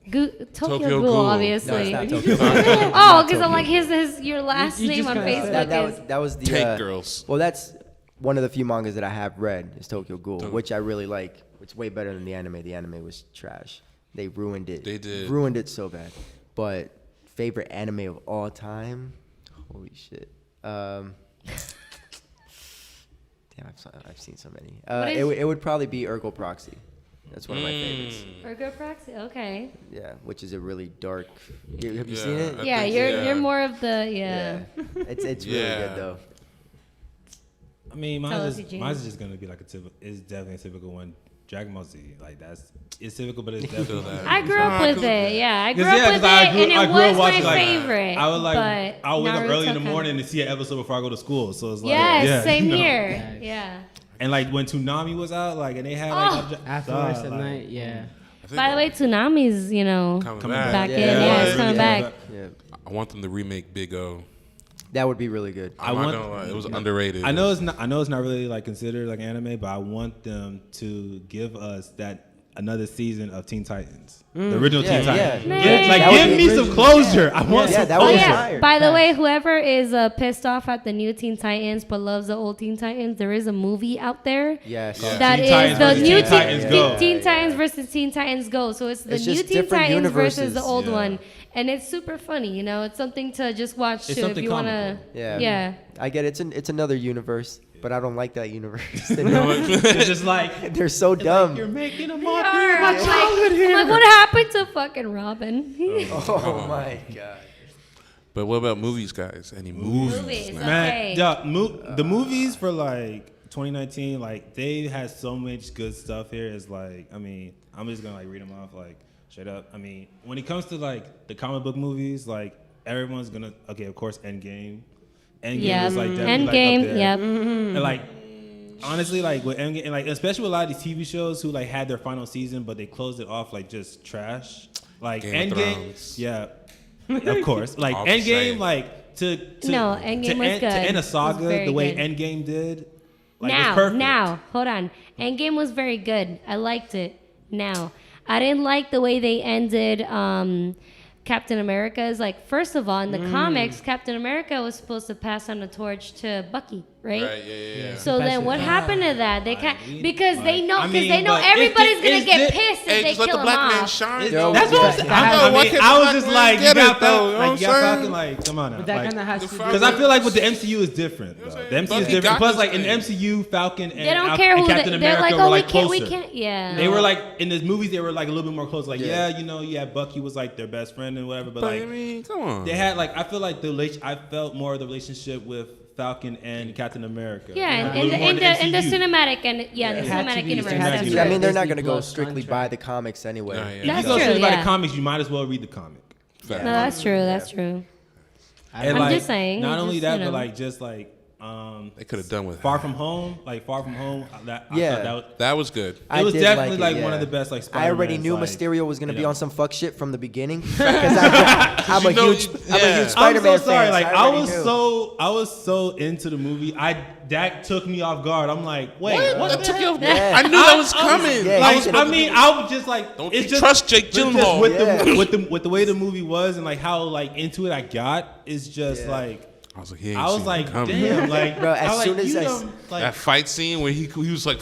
Tokyo Tokyo Ghoul, Ghoul. obviously. No, it's not Tokyo. Oh, because I'm like your last You name just on kinda Facebook said is. That was the Tank Girls. Well, that's one of the few mangas that I have read is Tokyo Ghoul, Tokyo- which I really like. It's way better than the anime. The anime was trash. They ruined it. They did. Ruined it so bad. But favorite anime of all time? Holy shit. Damn, I've seen so many. What is- It would probably be Ergo Proxy. That's one of my favorites. Ergo Proxy. Okay. Yeah, which is a really dark. Have you Yeah, seen it? I Yeah, think- you're more of the yeah. It's really Yeah. good though. I mean, Tell us, mine's Eugene. mine's just gonna be like it's definitely a typical one. Dragon Ball Z, like it's typical, but it's definitely. I grew up with it. Yeah, I grew 'Cause, up yeah, with 'cause I it, grew- and I it grew up was my watching, like, favorite. I would like but I would wake up early in the Naruto morning kinda- to see an episode before I go to school. So it's like Yes, same you know. here. Yeah. And like when Toonami was out, like and they had Oh. like Afterwards at like, night, yeah. I think By the way, Tsunami's coming back. back in. Yeah, Yeah, it's yeah, coming yeah. back. Yeah, I want them to remake Big O. that would be really good. I'm not gonna lie, it was underrated. I know it's not really like considered like anime, but I want them to give us that another season of Teen Titans, the original Teen Titans. Man. Like, That was give me some original. closure. I want Yeah, some that Oh was closure. yeah. fire. By the way, whoever is pissed off at the new Teen Titans but loves the old Teen Titans, there is a movie out there. Yes. Yeah. That Teen is Titans the versus new Teen Titans Go. Teen Titans versus Teen Titans Go. So it's the It's new just Teen different Titans versus universes. the old Yeah. one, and it's super funny. You know, it's something to just watch It's too if something you want to. comical. Yeah. Yeah. I get it. It's another universe, but I don't like that universe. It's just like, They're so dumb. you're making a They mockery are. of my I'm childhood like, here. I'm like, what happened to fucking Robin? Oh my god. But what about movies, guys? Any movies? Movies. man? Okay. Man, the movies for like 2019, like they had so much good stuff here. It's like, I mean, I'm just gonna like read them off like straight up. I mean, when it comes to like the comic book movies, like everyone's gonna of course, Endgame. Endgame was like definitely Endgame. like up there. Yep. And like honestly, like with Endgame, and like especially with a lot of these TV shows who like had their final season, but they closed it off like just trash. Like Game of Endgame, Thrones. yeah, of course. Like All the Endgame, same. like to No, Endgame was end, good. to end It a was saga very the way good. Endgame did. Like, it's perfect. Now, hold on. Endgame was very good. I liked it. Now, I didn't like the way they ended Captain America's. Like, first of all, in the comics, Captain America was supposed to pass on the torch to Bucky, right? Right, yeah. So then, what happened to that? They can't because they know I mean, but everybody's it's gonna get di- pissed Hey, if they just let kill the him black man off. shine. Yo, That's what I'm saying. I know, why can't I the was black just man like, you get got it, though? Falcon, You know like, what you I'm got saying? Falcon, like, come on now. But that Like, kind of has to do. because I feel like with the MCU is different. Though. The MCU is Bucky different. got Plus, this like in the thing. MCU, Falcon and, They don't care who and Captain they're America like. were Oh, like we closer. can't. Yeah. They were like in the movies. They were like a little bit more close. Like Yeah. you know, Bucky was like their best friend and whatever. But But like I mean, come on. they had like I feel like I felt more of the relationship with Falcon and Captain America. Yeah, Like, a in little more the MCU. cinematic and the It had to cinematic be. universe. It had to That's be. true. I mean, they're not Disney gonna go Plus strictly contract. by the comics anyway. Nah, yeah. If That's you go true, straight by yeah. the comics, you might as well read the comic. Fact. No, that's true. That's true. And I'm like, just saying, Not just, only that, you know. but like just like They could have done with Far that. From Home, like Far From Home. That, I Yeah. thought that was, That was good. I was did definitely like, like one of the best like. I already Spider-Mans, knew like, Mysterio was gonna you be know. on some fuck shit from the beginning because I'm a You know, huge yeah. I'm Spider-Man so sorry. fan. Like so I already was knew. I was so into the movie. That took me off guard. I'm like, wait, what? That the took you heck? off. Yeah. I knew that was coming. Yeah, Like, he should- I mean, I was just like, Don't it's you just, trust Jake but just Gyllenhaal? with Yeah. with the way the movie was and like how like into it I got is just Yeah. like I was like, he ain't I was seen like, it coming. damn, like Bro, as I was soon like, as you I know, like That fight scene where he was like,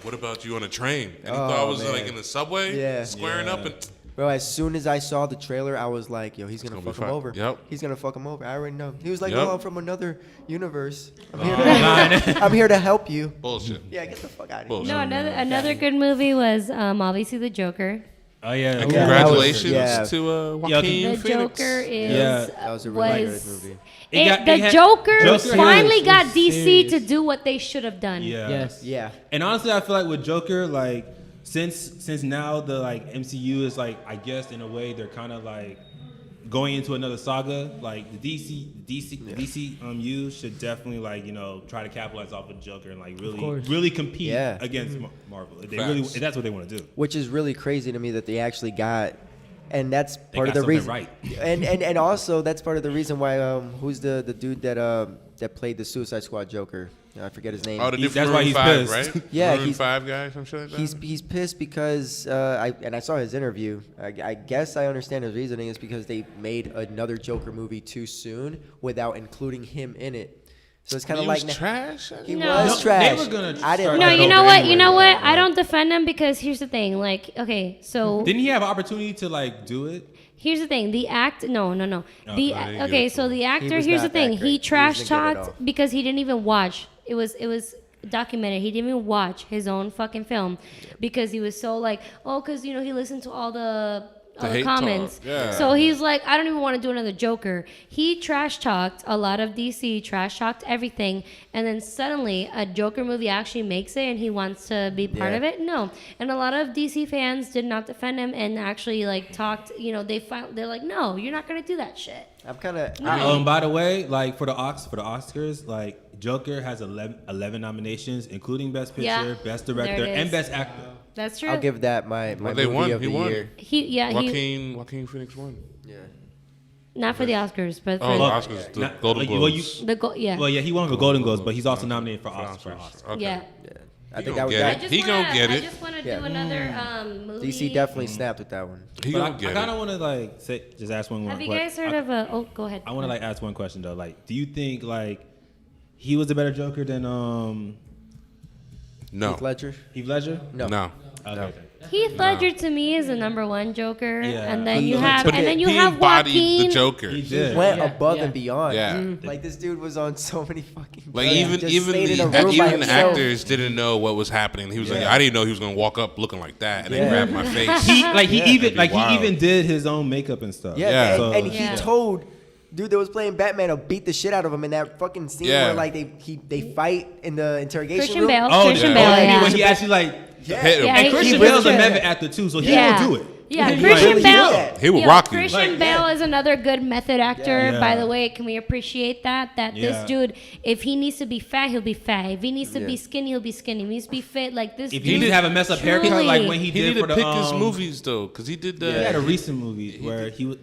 what about you on a train? And he thought I was man. like in the subway, Yeah. squaring Yeah. up, and Bro, as soon as I saw the trailer, I was like, yo, he's gonna gonna be fuck him fun. over. Yep. He's gonna fuck him over. I already know. He was like, Yep. oh, I'm from another universe. I'm nah, I'm here to help you. bullshit. Yeah, get the fuck out of here. Bullshit. No, another good movie was obviously The Joker. oh yeah, And Yeah, congratulations that was- to Joaquin The Phoenix. Joker is Yeah. That was a really good movie. The Joker Joker finally has- got was DC serious. to do what they should have done. Yeah. Yes. Yeah. And honestly, I feel like with Joker, like since now the like MCU is like I guess in a way they're kind of like going into another saga. Like the DCU should definitely like try to capitalize off of Joker and like really compete Yeah. against Marvel. If Facts. if that's what they want to do. Which is really crazy to me that they actually got, and that's part got of the something reason. right. And also that's part of the reason why who's the dude that played the Suicide Squad Joker? I forget his name. Oh, the dude That's from why Maroon he's 5, pissed. right? Yeah, Maroon he's- 5 guy, some shit like that. He's pissed because I saw his interview. I guess I understand his reasoning is because they made another Joker movie too soon without including him in it. So it's kind He of like was trash. he No. was No, trash. they were gonna I didn't. start No, like that you it. know over what? anyway, You know though, what? like- I don't defend him because here's the thing. Like, okay, so Didn't he have an opportunity to like do it? here's the thing. The act. No. The no, he didn't get okay. it. So the actor. was Here's the not thing. that He great. He trash wasn't good at all. talked because he didn't even watch. It was documented. He didn't even watch his own fucking film because he was so like, oh, because he listened to all the hate comments. talk, yeah. So he's like, I don't even want to do another Joker. He trash talked a lot of DC, trash talked everything, and then suddenly a Joker movie actually makes it, and he wants to be part Yeah. of it. No, and a lot of DC fans did not defend him and actually like talked. They're like, no, you're not gonna do that shit. I'm kind of. By the way, like for the Oscars, like Joker has 11 nominations, including Best Picture, Yeah. Best There Director, it and is. Best Actor. That's true. I'll give that my they movie won. of He the won. year. Joaquin Phoenix won. Yeah. Not for the Oscars, but for Oh, Well, Oscars, the not- Golden well, Globes. the Well, yeah, he won for Golden Globes, but he's also nominated for For Oscar. Oscars. Okay. Yeah. I think that was get that. it. He gonna get it. I just want to Yeah. do another movie. DC definitely snapped with that one. He But gonna I get kind of it. want to like say, just ask one more. Have you guys heard of a? Oh, go ahead. I want to like ask one question though. Like, do you think like he was a better Joker than No. Heath Ledger? Heath Ledger? No. Okay. Heath Ledger to me is the number one Joker, Yeah. and then He you have took and it- then you He have embodied Joaquin. the Joker. He did. Went Yeah, above yeah. and beyond. Yeah. Like this dude was on so many fucking. Like drugs, just even stayed in a the room by even himself. actors didn't know what was happening. He was like, Yeah. I didn't know he was gonna walk up looking like that and then Yeah. grab my face. He like he Yeah. even That'd be like he wild. even did his own makeup and stuff. Yeah, Yeah. and So- he Yeah. told dude that was playing Batman to beat the shit out of him in that fucking scene Yeah. where like they fight in the interrogation Christian room. Bale. Oh, Christian yeah. Bale. I mean, Yeah. when he actually like, Yeah. Hit him. Yeah, and he- Christian he Bale's a was method good. actor too, so he Yeah. will do it. Yeah, He Christian really Bale. do that. He will rock you. Christian Like, Bale yeah. is another good method actor. Yeah. By the way, can we appreciate that? That Yeah. this dude, if he needs to be fat, he'll be fat. If he needs to be Yeah. skinny, he'll be skinny. If he needs to be fit, like this If dude. he needs to have a mess up haircut like when he He did needed for to the pick his movies though, because he did the. He had a recent movie where he was.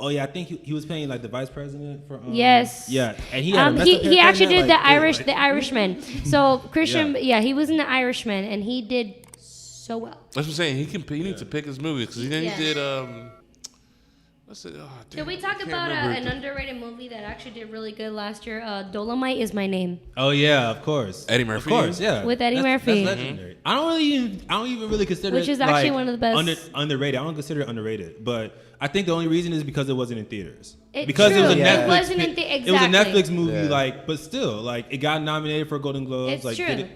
Oh yeah, I think he was playing like the vice president for. Yes. Yeah, and he had a mess he up he haircut actually in that, did like, the Irishman. So Christian, Yeah. yeah, he was in the Irishman, and he did so well. That's what I'm saying. He needs to pick his movies because then Yeah. he did what's it? Oh, damn, Can we I talk can't about remember an underrated movie that actually did really good last year? Dolomite Is My Name. Oh yeah, of course. Eddie Murphy? Of course, yeah. With Eddie That's Murphy. legendary. I don't even really consider Which it, is actually like, one of the best. underrated. I don't consider it underrated, but I think the only reason is because it wasn't in theaters. It- Because it was a true. Yeah. Netflix. It wasn't in It was a exactly. Netflix movie, Yeah. like, but still, like, it got nominated for a Golden Globes. It's like, true. Did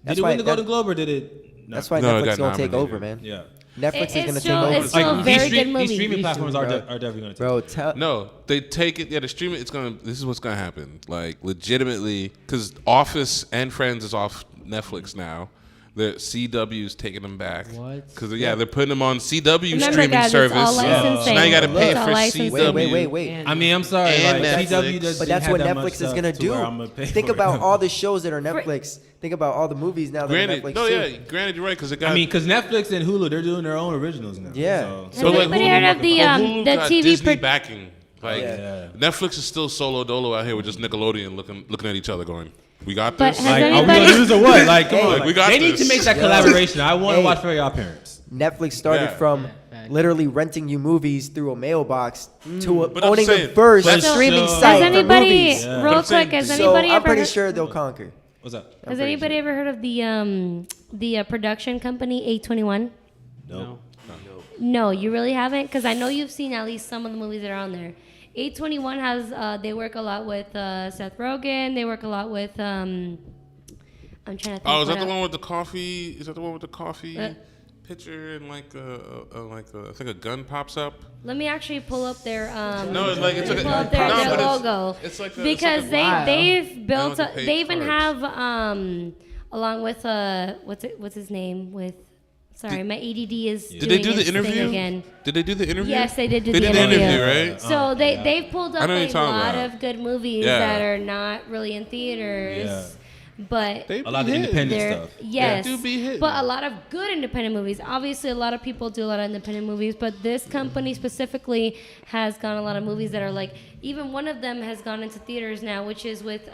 That's it why win the Golden that- Globe or did it? That's why No, it Netflix got gonna take nominated. over, man. Yeah. Netflix is It's gonna still- take over. it's still a Like very these good movie. streaming platforms are Bro. definitely going to take Bro, over. tell No, they take it. Yeah, the streaming. This is what's gonna happen. Like legitimately, because Office and Friends is off Netflix now. The CW's taking them back. What? Because they're putting them on CW Remember, streaming guys, service. it's all licensing. So now you got to pay It's all for licensing. CW. wait. And- I mean, I'm sorry, And like, Netflix. CW doesn't But that's have what that much Netflix is stuff gonna to do. where I'm gonna pay Think for about it. all the shows that are Netflix. Think about all the movies now that Granted, are Netflix no, too. yeah, granted, you're right. Because it got. I mean, because Netflix and Hulu, they're doing their own originals now. Yeah. So. Has But, like, anybody Hulu- heard of the Hulu the got TV? Disney backing. Like Yeah. Netflix is still solo dolo out here with just Nickelodeon looking at each other going, "We got But this." has Like, are we anybody- gonna lose or what? Like, come Hey. on. Like, we got they need this. to make that Yeah. collaboration. I want to Hey. watch For Your Parents. Netflix started Yeah. from Fact. literally renting you movies through a mailbox to But I'm owning saying, the first that's streaming still- site Has for anybody, movies. Yeah. real I'm saying- quick, has So anybody I'm ever pretty heard, sure they'll conquer. What's up? has pretty anybody ever heard of the production company 821? No. No, you really haven't, because I know you've seen at least some of the movies that are on there. 821 has they work a lot with Seth Rogen. They work a lot with I'm trying to think. Oh, is what that the else. one with the coffee? Is that the one with the coffee Uh, picture and like I think a gun pops up? Let me actually pull up their No, it's like it's pull like up their, no, their but logo It's like a, because it's like Wow. they've built Now they pay they even cards. have along with what's his name with sorry my ADD is Did doing they do the its thing interview? again. Did they do the interview? Yes, they did do They the did the interview. interview, right? So they've pulled I up know what a you're talking lot about. of good movies Yeah. that are not really in theaters, Yeah. but They A lot of be independent hitting. they're stuff. yes, do be hitting. but a lot of good independent movies. Obviously, a lot of people do a lot of independent movies, but this company specifically has gone a lot of movies that are like even one of them has gone into theaters now, which is with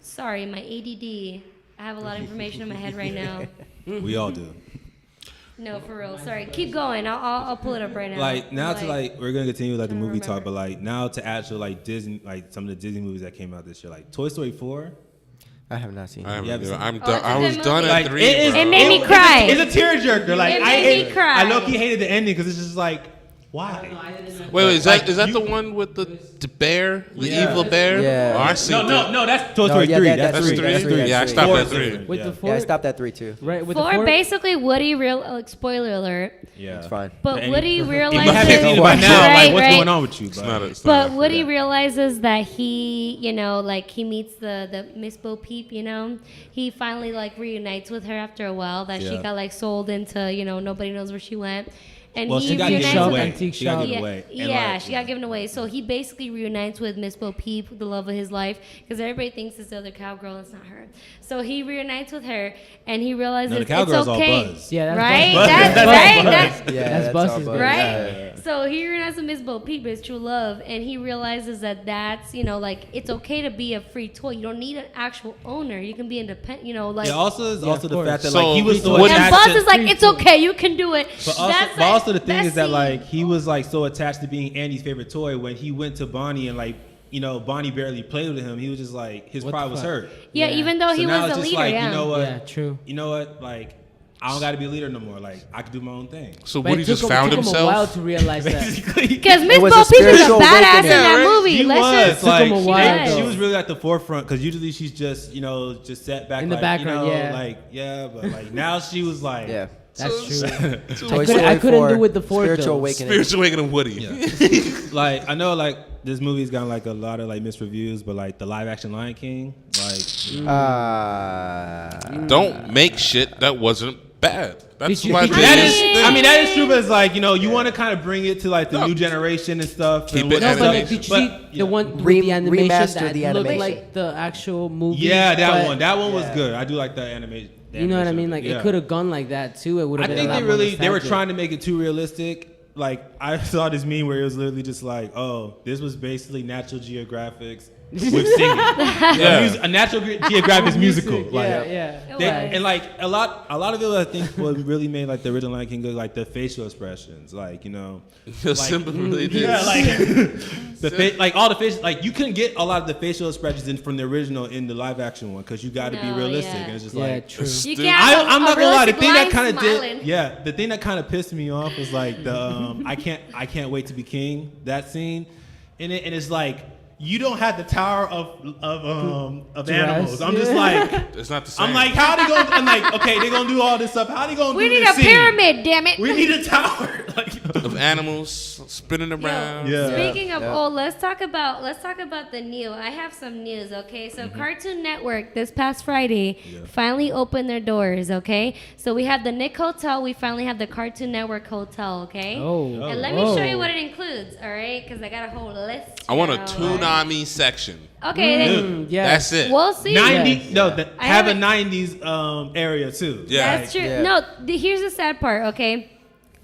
sorry, my ADD. I have a lot of information in my head right now. We all do. No, for real. Sorry. Keep going. I'll pull it up right now. Like now to like we're gonna continue with like the trying to movie talk, remember. but like now to actual like Disney, like some of the Disney movies that came out this year, like Toy Story 4. I have not seen I, it. Yeah, I'm Oh, done. it's a I was good done movie. at Like 3. it is. bro. It made me cry. It's a tearjerker. Like It made me cry. I low-key hated the ending because it's just like why? Wait, is Like, that you- the one with the bear, the Yeah. evil bear? Yeah. Oh, I see. No, that's Toy No, Story yeah, 3. that- That's that's 3. three, That's that's 3. three, Yeah, I that's stopped three. at 3. With Yeah. the Yeah, four, I stopped at 3 too. right? With For the four, basically Woody spoiler alert. Yeah, It's fine. But Any- Woody If realizes you haven't seen it by now, Right, like what's right. going on with you? It's not. It's But not Woody realizes that he, like he meets the Miss Bo Peep, he finally like reunites with her after a while that she Yeah. got like sold into, nobody knows where she went. and Well, he she got given reunites with away. Antique She got shop. given yeah, away. And, yeah, like, she got given away. So he basically reunites with Miss Bo Peep, the love of his life, because everybody thinks it's the other cowgirl. It's not her. So he reunites with her, and he realizes No, the it's cowgirl's all okay. Buzz. Yeah, that's Right? Buzz. That's That's right. Buzz. That's Yeah, That's Buster's all baby. right. Yeah. So he reunites with Miss Bo Peep, his true love, and he realizes that that's, you know, like, it's okay to be a free toy. You don't need an actual owner. You can be independent, you know, like. It also is Yeah, also of the course. fact that So, like he was so what- and attached Buzz to, is like, it's okay, you can do it. But also, That's but also the thing that is that scene- like he was like so attached to being Andy's favorite toy when he went to Bonnie and like, you know, Bonnie barely played with him. He was just like his What pride the was fuck? hurt. Yeah, Yeah. even though So he now was it's the just leader, like, yeah. you know what? Yeah, true. You know what? Like I don't got to be a leader no more. Like I can do my own thing. So But Woody it took just him, found took him a while himself. to realize that. Basically, Because Miss It was Bo a Peep is a spiritual badass awakening. in that Yeah, right? movie. she Let's was just, like Took him a she while, was. though. she was really at the forefront because usually she's just, you know, just sat back In the like, background, you know, yeah. like yeah, but like now she was like Yeah. That's true. Toy I Story couldn't 4, do with the fourth, Spiritual though. Awakening. Spiritual awakening of Woody. like I know like this movie's got like a lot of like mixed reviews, but like the live action Lion King, like Don't make shit that wasn't bad. That's Did you- why did they you- that use is, things. I mean, that is true, but it's like, you know, you want to kind of bring it to like the No. new generation and stuff. Keep and it what- No, but animated. like, did you But, see yeah. the one with Re- the animation remaster that the looked animation. like the actual movie? Yeah, that but one. That one was Yeah. good. I do like that animation. You know what I mean? Like Yeah. it could have gone like that too. It would I have been. think a lot they more really they were nostalgic. trying to make it too realistic. Like I saw this meme where it was literally just like, oh, this was basically Natural Geographic's with singing. Yeah. A Natural Geographic's musical. Like, Yeah, yeah. They, Right. and like a lot of it, I think, what really made like the original Lion King good, like the facial expressions, like, you know, Simba really did. yeah, like like all the face, like you couldn't get a lot of the facial expressions from the original in the live action one because you got to be No, realistic, yeah. and it's just Yeah, like. true. You Dude, can't have I'm not gonna lie. The realistic thing that line kind of smiling. did, yeah, the thing that kind of pissed me off was like the I can't wait to be king. That scene in it, and it's like you don't have the tower of animals. I'm just like, It's not the same. I'm like, how they gonna? I'm like, okay, they gonna do all this stuff. How they gonna We do need this a scene? pyramid, damn it. We need a tower. Like, of animals spinning around. Yeah. Speaking of Yeah. old, let's talk about the new. I have some news, okay? So Cartoon Network this past Friday finally opened their doors, okay? So we have the Nick Hotel. We finally have the Cartoon Network Hotel, okay? Oh. And let me show you what it includes, all right? Because I got a whole list. I want a here, Toonami section. Okay, then Yeah. That's it. we'll see. 90, Yes. no, I have a haven't- 90s area too. Yeah. That's true. Yeah. No, here's the sad part, okay?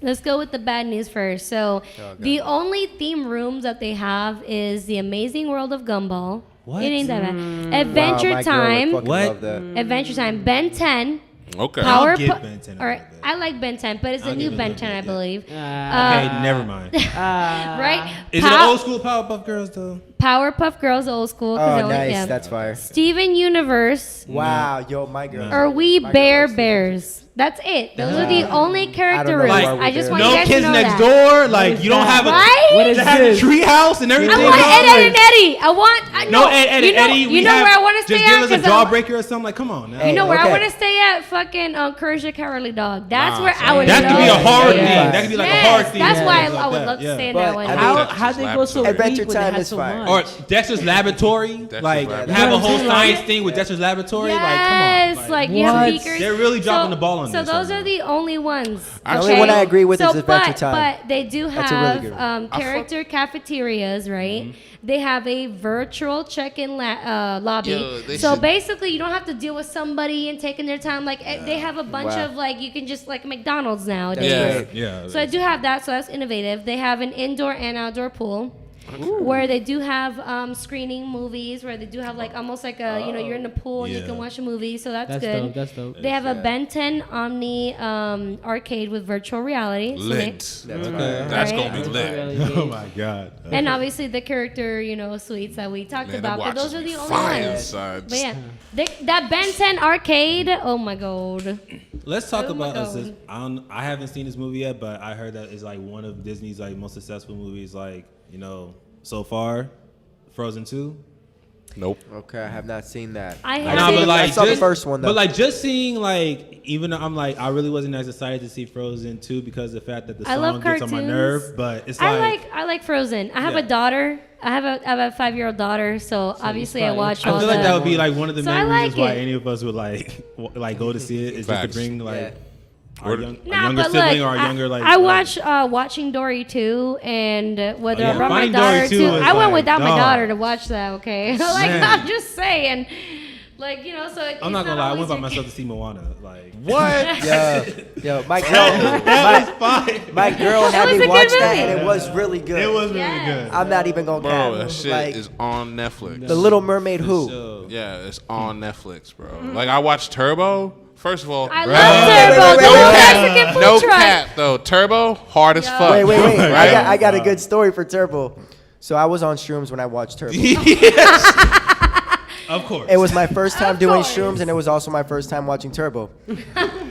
Let's go with the bad news first. So, the only theme rooms that they have is the Amazing World of Gumball. What? It ain't that bad. Wow, Adventure my girl would Time. fucking What? love that. Adventure Time. Ben 10. Okay. Power. I'll give Ben 10 a Or little bit. I like Ben 10, but it's I'll a new give it a Ben little 10, I bit, yeah. believe. Okay, never mind. Right? Is it old school Powerpuff Girls though? Powerpuff Girls old school. 'cause Oh, they only- nice. That's fire. Steven Universe. Wow, yo, my girl. Or We My Bear girl. Bears. That's it. Those are the only character know rooms. why Like, I just we're want No you guys kids to know next that. door. Like you don't have a Right? What is to have a this? tree house and everything. I want else. Ed, Ed, and Eddie. I want. No, Ed, you know, Eddie. you know where I want to Just stay give at? us a 'Cause I- jawbreaker or something. Like, come on now. You know where I okay. want to stay at? Fucking Courage Cowardly Dog. That's Nah, where I would That love could be a to horror stay thing. at. That could be like a Yes, horror thing. that's why Like I would that, love to yeah. stay in But that one. I mean, How they go so Adventure weak when they Time had is so fine. much? Or Dexter's Laboratory. Dexter's Like Laboratory. have a whole Dexter's science thing with Dexter's Laboratory. Like, come Yes, on. like you have What? speakers. They're really dropping the ball on So this those right are now. the only ones. The only one I agree with so, is Adventure but, Time. But they do That's a really have good one. character cafeterias, right? They have a virtual check-in lobby. Yo, they So should- basically, you don't have to deal with somebody and taking their time. Like they have a bunch Wow. of like you can just like McDonald's now. That's Yeah. great. Yeah. So I do have that, so that's innovative. They have an indoor and outdoor pool. Where they do have screening movies, where they do have like almost like a you're in the pool and you Yeah. can watch a movie, so that's That's good. dope. That's dope. They have a Ben 10 Omni arcade with virtual reality. So they- Lit. That's Okay. fire. That's Right. gonna be lit. Oh my god. and obviously the character, suites that we talked Man, about. them But those watches are the be only fire ones. inside. But yeah, that Ben 10 arcade, oh my god. Let's talk Oh my about this. God. I haven't seen this movie yet, but I heard that it's like one of Disney's like most successful movies, like so far. Frozen 2. Nope. Okay, I have not seen that. I I've have- seen Nah, the- I saw the first one though. But like just seeing like even though I'm like I really wasn't as excited to see Frozen 2 because of the fact that the I love song gets on my cartoons. nerve. But it's I like Frozen. I have Yeah. a daughter. I have a 5-year-old daughter, so obviously I probably watch I all feel the. like that would be like one of the So main I like reasons why it. any of us would like go to see it is just to Facts. bring like Yeah. our Or- younger sibling or our younger like. I watched watching Dory 2, and whether I brought my Finding Dory daughter 2 to, was I went like, without my dog. daughter to watch that. Okay, like Man. I'm just saying, like so. I'm not gonna lie. I went by always myself to see Moana. Like What? Yo, my girl had was me a watch good that, movie. and it was really good. it was really Yes. good. I'm not even gonna Bro, cap. that shit Like is on Netflix. The Little Mermaid. Who? So, Yeah, it's on Netflix, bro. Like, I watched Turbo. First of all, I bro, love wait, Turbo. wait, The wait, Mexican food no truck. cap though. Turbo hard as Yo. fuck. Wait. Right? I got a good story for Turbo. So I was on shrooms when I watched Turbo. of course. It was my first time Of doing course. shrooms, and it was also my first time watching Turbo.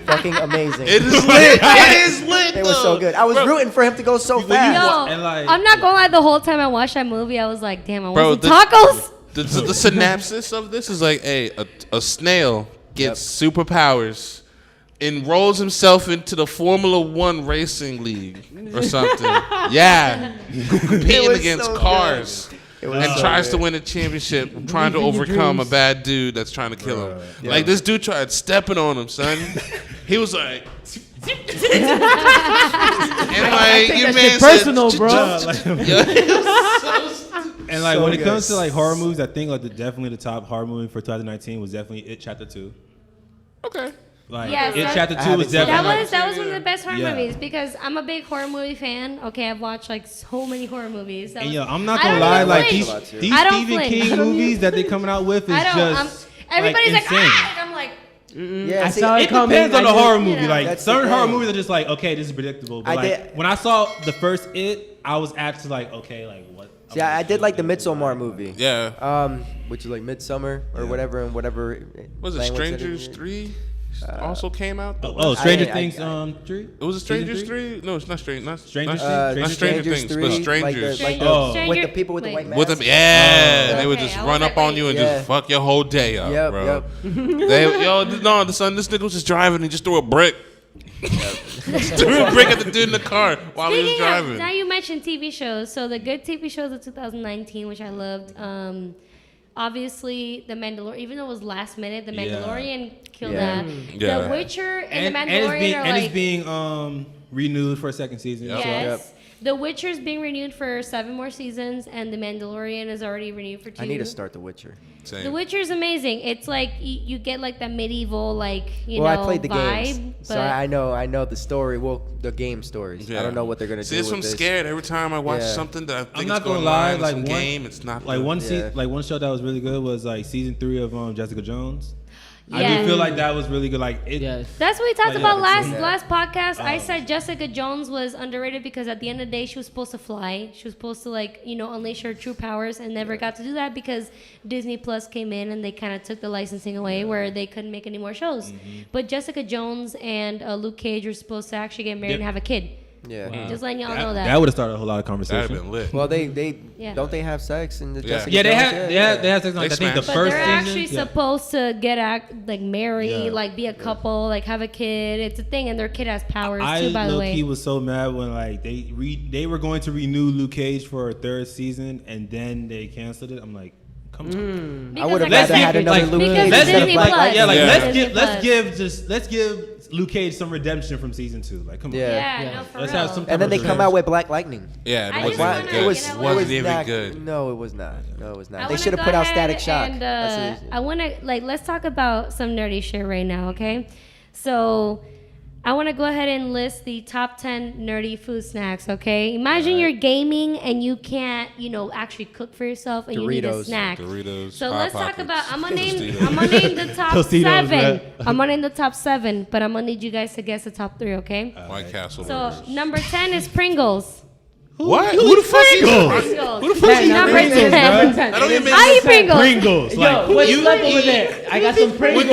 Fucking amazing. It is lit. It is lit. It was so good. I was rooting for him to go so Yo, fast. And, like- I'm not gonna lie. The whole time I watched that movie, I was like, "Damn, I Bro, want some tacos." The synopsis of this is like, hey, a snail gets superpowers, enrolls himself into the Formula One racing league or something. Yeah, competing was against so good. cars. It was And so tries good. to win a championship, trying to overcome a bad dude that's trying to kill him. Yeah. Like, this dude tried stepping on him, son. He was like, and like, your that man shit personal, said, bro. And like So when it good. comes to like horror movies, I think like definitely the top horror movie for 2019 was definitely It Chapter 2. Okay. Like Yes, It that- Chapter I 2 was haven't seen definitely That was one of the best horror Yeah. movies because I'm a big horror movie fan. Okay, I've watched like so many horror movies. That And was- yo, I'm not I gonna don't lie, even like flinch. these I don't Stephen flinch. King movies that they coming out with is I don't. just Everybody's like, insane. ah, and I'm like, Yeah, I see, saw It coming. depends on the I just- horror movie. Yeah. Like That's the certain horror thing. movies are just like, okay, this is predictable. But I like did- when I saw the first It, I was actually like, okay, like what? See, I did like the Midsommar movie. Yeah. Which is like Midsummer or whatever and whatever. Was it language Strangers it is. 3 also came out? Oh, Stranger I- Things 3? It was a Strangers Season 3? No, it's not Stranger. Not Strangers not, Things? not Stranger Things, but 3, Strangers. Like Oh. with the people with the white masks. With them, yeah, and they would Okay, just I run was up like, on you and wait. just fuck your whole day up, Yep, bro. yep. The son, this nigga was just driving and he just threw a brick. Threw a brick at the dude in the car while he was Speaking of, driving. now you mentioned TV shows. So the good TV shows of 2019, which I loved, obviously The Mandalorian. Even though it was last minute, The Yeah. Mandalorian killed Yeah. that. Yeah. The Witcher and, And, The and Mandalorian it's being are and like it's being renewed for a second season. Yep. So. yes. The Witcher's being renewed for 7 more seasons, and The Mandalorian is already renewed for 2. I need to start The Witcher. Same. The Witcher's amazing. It's like you get like that medieval like Well, I played the vibe, games, so but I know the story. Well, the game stories. I don't know what they're gonna See, do that's with what I'm this. scared every time I watch Yeah. something that I think I'm is not going gonna lie, live, like some one game. It's not like good. one Yeah. like one show that was really good was like season 3 of Jessica Jones. I Yeah. do feel like that was really good. Like it, Yes. that's what we talked Like, about yeah, last podcast. I Oh. said Jessica Jones was underrated because at the end of the day, she was supposed to fly. She was supposed to unleash her true powers, and never got to do that because Disney Plus came in and they kind of took the licensing away, where they couldn't make any more shows. Mm-hmm. But Jessica Jones and Luke Cage were supposed to actually get married and have a kid. Yeah. Just letting y'all know that. that would have started a whole lot of That'd conversation. have been lit. Well, they Yeah. don't they have sex in the Yeah. Jessica Yeah, they Jones? had they had sex on, I They think the smashed. But first they're season. actually Yeah. supposed to marry, Yeah. like be a couple, like have a kid. It's a thing, and their kid has powers I too. By the way, low-key was so mad when like they were going to renew Luke Cage for a 3rd season and then they canceled it. I'm like, come on. I would have Because rather had another like, Luke because Cage it's instead of Disney Black Plus. Lightning. Yeah, like Yeah. let's give Luke Cage some redemption from season 2. Like, come on. Yeah. yeah, no, for Let's real. have some And then they type of come out with Black Lightning. Yeah, I it just wasn't wanna- even you good. know It what? wasn't even not, good. No, it was not. No, it was not. I They wanna should have go put out ahead Static Shock. And, That's it. I want to let's talk about some nerdy shit right now, okay? So I want to go ahead and list the top 10 nerdy food snacks, okay? Imagine you're gaming and you can't, actually cook for yourself and you need a Doritos. snack. Doritos, So Hot let's talk Pockets, about. I'm gonna Tostitos. name the top Tostitos, 7. man. I'm gonna name the top 7, but I'm gonna need you guys to guess the top 3, okay? White Castle So burgers. number 10 is Pringles. What? Who the fuck is Pringles? Pringles. Who the fuck is Number Pringles, 10. That don't even make I eat sense. Pringles. Pringles. Yo, Like, what's you left eat- over there? I got some Pringles.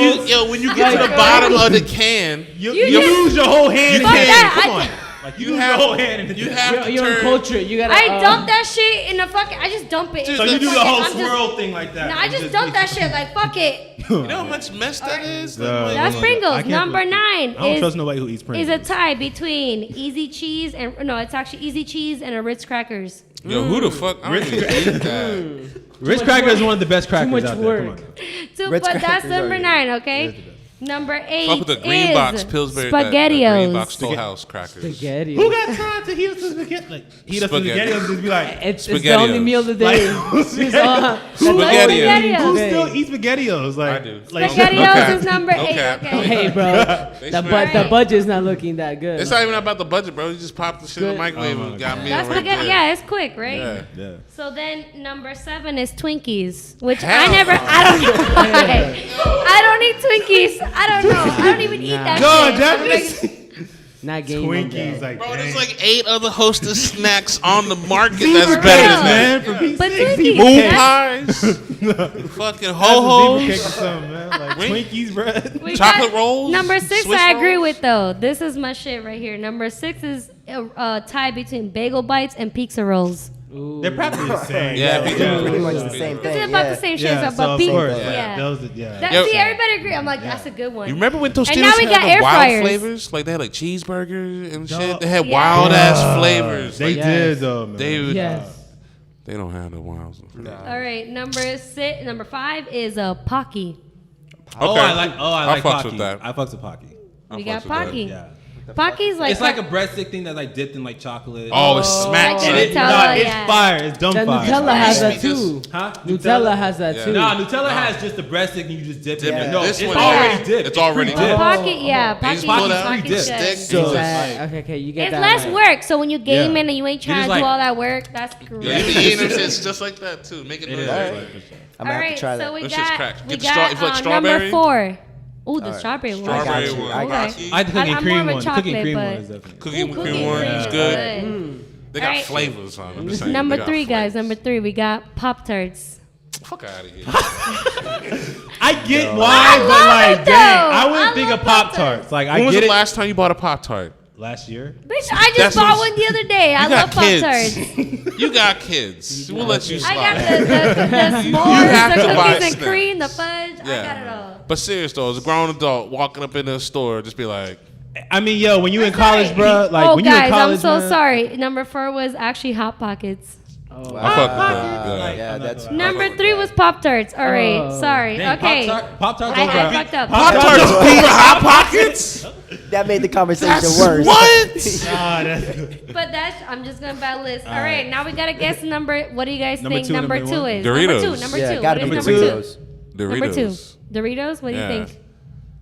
When you get to the Like, bottom of the can, you just- use your whole hand. Fuck in that. Come I- on. Like you you use have your whole hand. In you the have to You're in turn. culture. You gotta. I dump that shit in the fucking. I just dump it. Dude, So you do the Fuck it, whole I'm just- swirl thing like that. No, I just dump that shit. Like fuck it. You know how much mess that is? Like, Duh. That's I Pringles. can't Number believe- 9 I don't trust is nobody who eats Pringles. a tie between Easy Cheese and no, it's actually Easy Cheese and a Ritz crackers. Yo, who the fuck? I don't even eat that. Ritz cracker is one of the best crackers much out there. work. Come on. So, Ritz but that's crackers are number good. 9. Okay. It is the best. Number 8 Fuck with the green is box Pillsbury. That green Spaghettios. box Storehouse crackers. Spaghetti. Who got time to heat up some spaghetti? Like, heat up some Spaghetti. spaghetti and just be like, It's the only Spaghettios. meal of the day. Spaghettios. who Spaghettios. still eats SpaghettiOs? Like, I do. Like, Spaghettios Okay. is number 8. Okay. Okay. Hey, bro. They The smack. the budget's not looking that good. It's not even about the budget, bro. You just pop the shit in the Good. microwave Oh and my got God. me That's right spaghetti. there. Yeah, it's quick, right? Yeah. yeah. So then number 7 is Twinkies, which Hell I don't know why. I don't eat Twinkies. I don't know. I don't even eat that God, shit. that I'm is Not game on Twinkies. that. Like, Bro, dang. there's like 8 other Hostess snacks on the market For that's real. better than that. man, for Pete's But sake. Twinkies, Moon that's- pies, fucking Zebra ho-hos, cake or something, man. Like Ring- Twinkies, bread. we chocolate got- rolls. Number 6, Swiss I agree rolls. with though. This is my shit right here. Number 6 is a tie between bagel bites and pizza rolls. Ooh. They're probably the same. Yeah, Pretty yeah. much the same thing. It's about yeah. the same shit, Yeah, so, so but of pizza. course, Yeah. Those, yeah. That, Yo- see, everybody agree. I'm like, that's a good one. You remember when Tostitos And now we had got the air wild fryers. flavors? Like they had like cheeseburgers and shit. Dog. They had Yeah. wild ass flavors. They Like, did though, man. they would- Yes. They don't have the wilds. All right, number 5 is a Pocky. Oh, Okay. I like fucks Pocky. with that. I fucks with Pocky. We fucks got with that. Pocky. Yeah. Pocky's like It's like a breadstick thing that's like dipped in like chocolate. Oh, it's smack. like And son. it, Nutella, nah, it's yeah. fire. It's dumb That fire. Nutella has that Because- too. Huh? Nutella has that Yeah. too. Nah, Nutella has just the breadstick and you just dip it. Dip in. it. No, This it's one- already Yeah. dipped. It's already pre-dipped. dipped. Pocky, yeah, They Pocky. just pull that Pocky's dip. good. stick. So- Okay, you get It's that. less right. work, so when you game Yeah. in and you ain't You're trying just to do like- all that work, that's great. Yeah, you be eating them shits just like that too. Make it It is. noise. Alright. Like, I'm All gonna have right, to try so that. we Those shit's got, crack. we Get the straw- you got like number strawberry? 4. Ooh, the Alright. strawberry one. Strawberry you. one. I got Okay. you. I had the cookie I'm and cream more of a one. The cookie and chocolate, cream but- one is definitely. Cookie and Cookie cream one is good. They got Alright. flavors on them. I'm just saying, Number they got 3, guys. flavors. Number 3, we got Pop-Tarts. Fuck out of here. I get I why, but love like, it, dang, though. I wouldn't I think love of Pop Pop-Tarts. Tarts. Like, I When was get the it. last time you bought a Pop Tart? Last year. Bitch, I That's just bought what- one the other day. I You love got kids. Pop-Tarts. You got kids. We'll let you I slide. got the have s'mores, the to buy cookies and snacks. cream, the fudge. I got it all. But serious though, as a grown adult walking up in the store, just be like, I mean, yo, when you in That's college, right. bro, like oh, when you in guys, college, I'm so man, sorry. Number 4 was actually Hot Pockets. Oh. I fuck with that. Yeah. Like, Yeah, I'm not that's- gonna- Number 3 was Pop Tarts. All right, Oh. sorry. Dang, Okay. Pop Tarts. I fucked up. Pop Tarts over Hot Pockets? That made the conversation That's worse. what? Ah, that's good. But that's, I'm just going to bad list. All All right, right. now we got to guess number. What do you guys Number think two, number number 2 one? is? Doritos. Number Yeah, 2. gotta What be is the number 2? Doritos. Number 2. Doritos. Doritos? What do you Yeah. think?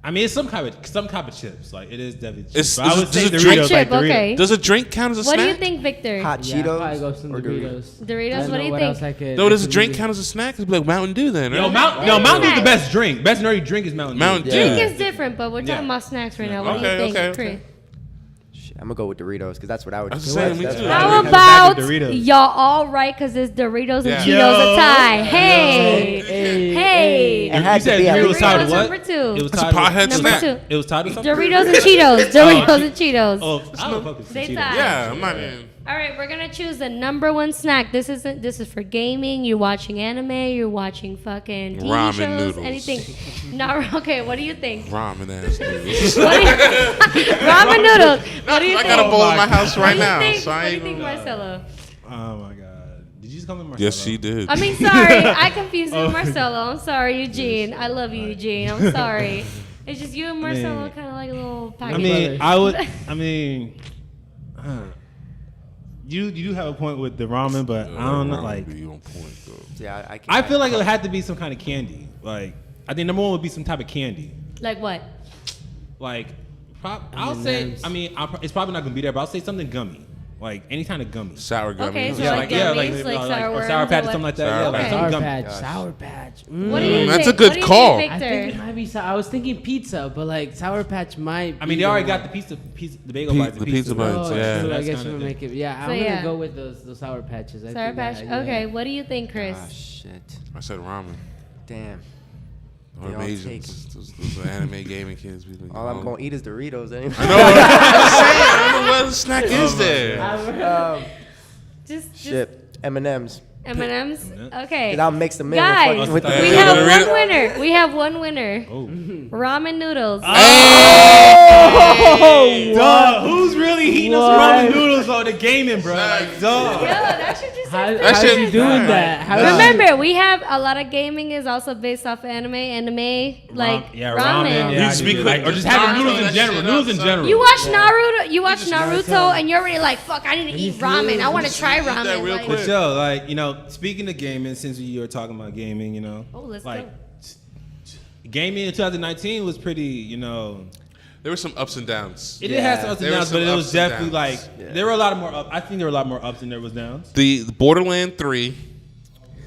I mean, it's some kind of chips. Like it is definitely chips. It's- But I would it's say a Doritos, drink like chip, Doritos. okay. Does a drink count as a What snack? do you think, Victor? Hot Yeah, probably Cheetos go some or Doritos. Doritos, I don't what do know you what think? else I could. No, does a I could drink do. count as a snack? It'd be like Mountain Dew then. Yo, right? Mountain Dew's the Snack. best drink. Best nerdy drink is Mountain Dew. Mountain Dew. Drink Yeah. is different, but we're talking Yeah. about snacks right now. What do Okay, you think, okay, Chris? okay. Shit, I'm gonna go with Doritos because that's what I would. I was do. saying, me That's too. what I How would Have do. a bag about of Doritos. y'all all right? Because it's Doritos and Yeah. Cheetos a tie. Hey, Hey, hey. It had You said to be at Doritos least tied to Doritos what? number 2. It was It's a tied to pothead Number snack. 2. It was tied to something. Doritos and Cheetos. Doritos and Cheetos. Oh, I don't fuck with some They Cheetos. tied. Yeah, I'm not in. All right, we're gonna choose the number 1 snack. This is for gaming. You're watching anime. You're watching fucking TV Ramen shows. noodles. Anything. Not okay. What do you think? Ramen ass noodles. What do you- Ramen noodles. What do you I think? got a bowl in my my house What right do you now, think? so I What do you ain't think, gonna- Marcelo? Oh my god. Did you just call me Marcelo? Yes, she did. I mean, sorry, I confused you with Marcelo. I'm sorry, Eugene. I love you, Eugene. I'm sorry. It's just you and Marcelo, kind of like a little I package. mean, I would. I mean, you do have a point with the ramen, but I don't know. Like, Be on point though. Yeah, I, I feel like it would have to be some kind of candy. Like, I think number 1 would be some type of candy. Like what? Like, I'll say. M&Ms. I mean, it's probably not gonna be there, but I'll say something gummy. Like any kind of gummy. Sour gummies. Okay, so Yeah, like yeah, gummies, like sour or worms sour or patch or what? something like that. Sour Yeah, like Patch. some Sour gummy. Patch. Gosh. Sour Patch. What do you That's think? a good What do you call. think, I think it Victor? might be. I was thinking pizza, but like Sour Patch might. I mean, they already got the the bagel bites. the pizza bites, Oh, yeah. true. I That's guess kinda we'll thing. make it. Yeah, I'm So, gonna yeah. go with those Sour Patches. I Sour think Patch. that, yeah. Okay, what do you think, Chris? Ah, shit. I said ramen. Damn. Or They all Asians. Those anime gaming kids. Be like, All I'm gonna eat is Doritos anyway. I know. I'm just saying. I don't know what the snack is there. Just Shit. M&M's. M&M's. Okay. And I'll mix them in Guys, with, with the we Yeah, have Doritos. one winner. We have one winner. Oh. Ramen noodles. Dog, who's really heating us ramen noodles on the gaming, bro? Like, dog. Yo, that shit just How That are shit- you doing that? How Remember, we have a lot of gaming is also based off anime, like Yeah, ramen. Yeah, You I speak do. like- Or just having Naruto, noodles in that general. shit Noodles in up, general. You watch Naruto, just Naruto, and you're already like, fuck, I need to eat ramen. I want to try eat that ramen. real Like, quick. But yo, like, you know, speaking of gaming, since you were talking about gaming, you know, Oh, let's like, go. gaming in 2019 was pretty, you know, There were some ups and downs. it did have some ups and There were downs, some but it was ups and definitely like downs. there were a lot of more. I think there were a lot more ups than there was downs. The Borderland 3,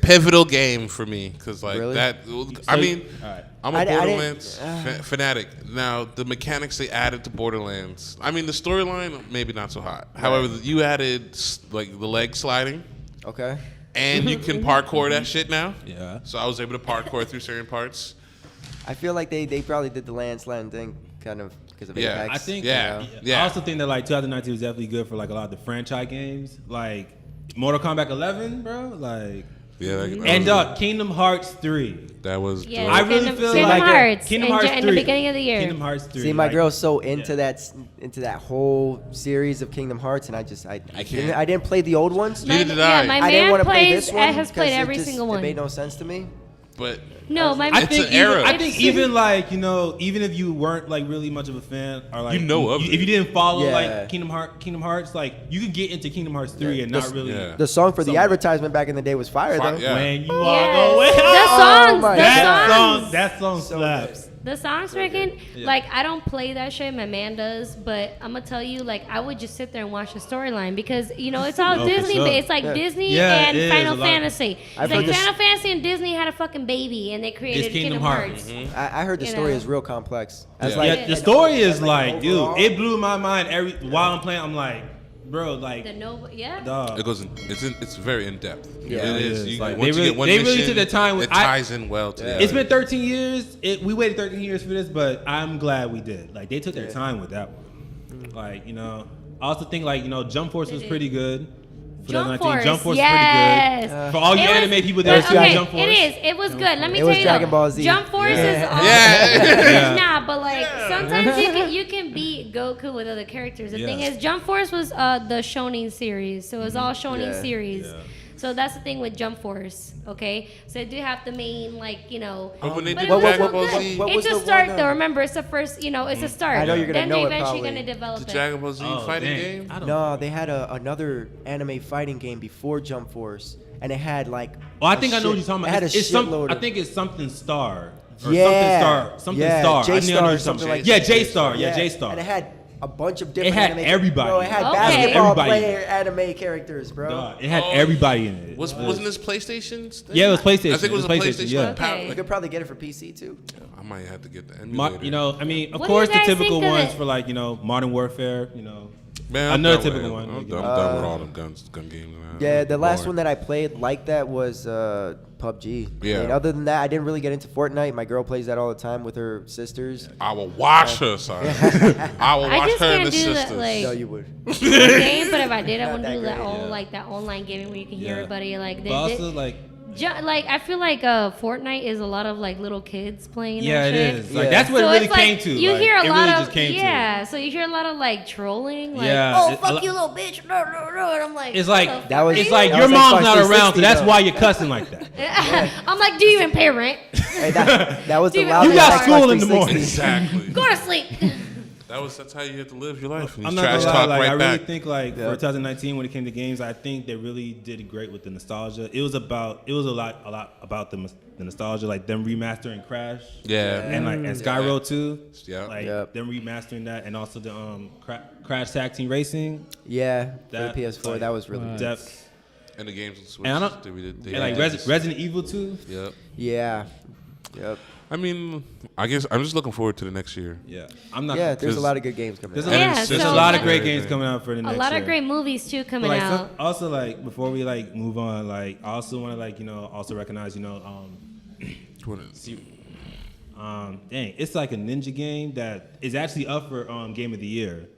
pivotal game for me because like Really? that. So I mean, all right. I'm a I didn't- Borderlands fanatic. Now the mechanics they added to Borderlands. I mean the storyline maybe not so hot. However, you added like the leg sliding, Okay. and you can parkour that shit now. Yeah. So I was able to parkour through certain parts. I feel like they probably did the landslide thing kind of because of Yeah, Apex. I think. Yeah. you know? Yeah. I also think that like 2019 was definitely good for like a lot of the franchise games, like Mortal Kombat 11, bro. Like, Yeah, like, and Kingdom Hearts 3. that was. Yeah, I really Kingdom- feel Kingdom like Hearts Kingdom in Hearts in 3. the beginning of the year. Kingdom Hearts 3. See, my like, girl's so into yeah. that whole series of Kingdom Hearts, and I can't. I didn't play the old ones. Neither did I. My I didn't man want to play plays, this one. has played 'cause every it just, single It one. made no sense to me. But No, my I It's think an era. I think even like, you know, even if you weren't like really much of a fan or like You know of if it. you didn't follow Yeah. like Kingdom Hearts, like you could get into Kingdom Hearts 3 and not really. Yeah. The song for the Somewhat. advertisement back in the day was fire, though. Yeah. When you Yes. walk away. The songs, my the God. songs. That song slaps. The songs freaking Yeah. like I don't play that shit. My man does, but I'm gonna tell you, like I would just sit there and watch the storyline because you know it's all No, for Disney. sure. But it's like Yeah. Disney Yeah, and it is Final a lot. Fantasy. I've It's like heard this- Final Fantasy and Disney had a fucking baby, and they created It's Kingdom Kingdom Hearts. Hearts. I heard the You story know. is real complex. As Yeah. like, Yeah, the story is like, like, dude, overall- it blew my mind while I'm playing. I'm like, bro, like, The Nova, yeah. dog. it goes. It's very in depth. Yeah, it it is. is. You, Like, once they you get one really mission, took their time with- it ties in well together. It's been 13 years. We waited 13 years for this, but I'm glad we did. Like they took their Yeah. time with that one. Like, you know, I also think like, you know, Jump Force was did. pretty good. For Jump 2019. Force, Jump Force yes. is pretty good. For all you It was- anime people that was see okay, Jump Force. it is. It was good. Let me It tell was you Dragon though, Ball Z. Jump Force is all. Yeah. Nah, but like sometimes you can beat Goku with other characters. The thing Yeah. is, Jump Force was the Shonen series, so it was all Shonen Yeah. series. Yeah. So that's the thing with Jump Force, okay? So they do have the main, like, you know. But when they but did it was Dragon so Ball good. Z, What was It's a the start, one, though. Remember, it's the first, you know, it's a start. I know you're gonna then know they're it eventually probably. going to develop the it. Dragon Ball Z fighting dang. game. I don't No, they had another anime fighting game before Jump Force, and it had like. Oh, I a think I know what you're talking It about. had a It's some, shitload I of- think it's something Star. Or Yeah. Something Yeah, Star. I J-Star knew I knew or what you're something talking like Yeah, that. J-Star. Yeah, J-Star. And it had a bunch of different. had anime everybody. Bro, it had Okay. basketball Everybody. player anime characters, bro. Dog, it had Oh, everybody in it. Wasn't this PlayStation's thing? Yeah, it was PlayStation. I think it was a PlayStation. yeah. Okay. You could probably get it for PC too. I might have to get the Ma- emulator. you know, I mean, of What do course, you the guys typical think of ones it? for like, you know, Modern Warfare, you know. Man, another done with typical it. one. I'm done with all them gun games. Now. Yeah, the last Boring. one that I played like that was PUBG. Yeah. I mean, other than that, I didn't really get into Fortnite. My girl plays that all the time with her sisters. I will watch her, son. I will I watch just her and can't the do that, sisters. like- No, you would. game, but if I did, I Not wouldn't that do that great, all yeah. like that online gaming where you can hear Yeah. everybody. Like, But also, like, like I feel like Fortnite is a lot of like little kids playing. yeah, that it shit. is. Like, Yeah. that's what So it really it's like came to. you like, hear a it lot really of just came yeah. So you hear a lot of like trolling. Like, Yeah, oh it- a fuck lo- you, little bitch. No, no, no. And I'm like, It's like- what the That was- fuck It's are like That your was like mom's not 560 around, so that's though. why you're cussing like that. you? I'm like, do you even pay rent? Hey, that was the You loudest. got Xbox school in the 360. morning. Exactly. Go to sleep. That's how you have to live your life. You I'm not trash gonna lie, talk like, right I back. really think like Yeah. for 2019 when it came to games, I think they really did great with the nostalgia. It was a lot about the nostalgia, like them remastering Crash. Yeah. And like and Skyro too. Yeah. Like Yep. them remastering that, and also the Crash Tag Team Racing. Yeah, for That the PS4, like, that was really good. depth. And the games on Switch. And I don't- they did And like this. Resident Evil 2. Yep. Yeah. Yep. I mean, I guess I'm just looking forward to the next year. Yeah, I'm not. Yeah, there's a Cause- lot of good games coming There's out. a, Yeah, there's so- a lot of great Everything. games coming out for the A next lot year. of great movies too But, coming like, out. also, like before we like move on, like I also want to like also recognize dang, it's like a ninja game that is actually up for game of the year.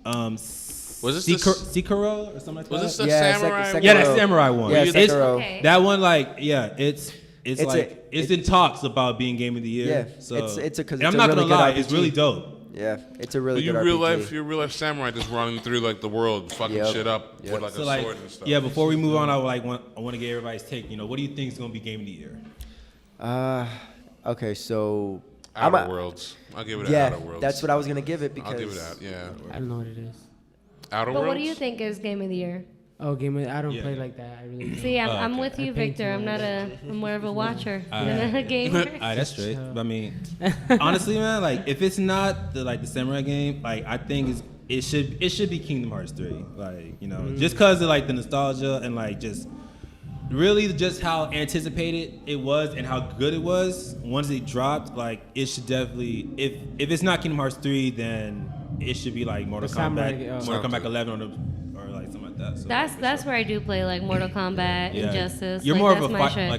Was this Sekiro or something like Was that? this the Yeah, samurai? Sekiro. Yeah, that samurai one. Yeah, It's- Sekiro. Okay. That one, like, yeah, it's It's like it's in talks about being game of the year. Yeah, so it's a- 'cause and it's I'm a not really gonna lie, good it's RPG. really dope. Yeah, it's a really You good real RPG. life, you're a real life samurai just running through like the world, fucking Yep. shit up Yep. with like So a like, sword and stuff. yeah. Before we move on, I want to get everybody's take. What do you think is gonna be game of the year? Okay, so Outer Worlds. I'll give it yeah, Outer Worlds. that's what I was gonna give it because I'll give it out. Yeah. I don't know what it is. Outer But Worlds. what do you think is game of the year? Oh, I don't Yeah. play like that. I really don't. See, I'm okay. with you, I paint Victor. I'm too not much. I'm more of a watcher than a gamer. All right, that's straight. But I mean, honestly, man, like if it's not the samurai game, like I think it should be Kingdom Hearts 3. Like just because of like the nostalgia and like just really just how anticipated it was and how good it was once it dropped. Like it should definitely if it's not Kingdom Hearts 3, then it should be like Mortal The samurai- Kombat, oh. Mortal Kombat 11 or like something like that. So, That's where I do play like Mortal Kombat, yeah. Injustice. You're like, more that's of a my fight, shit.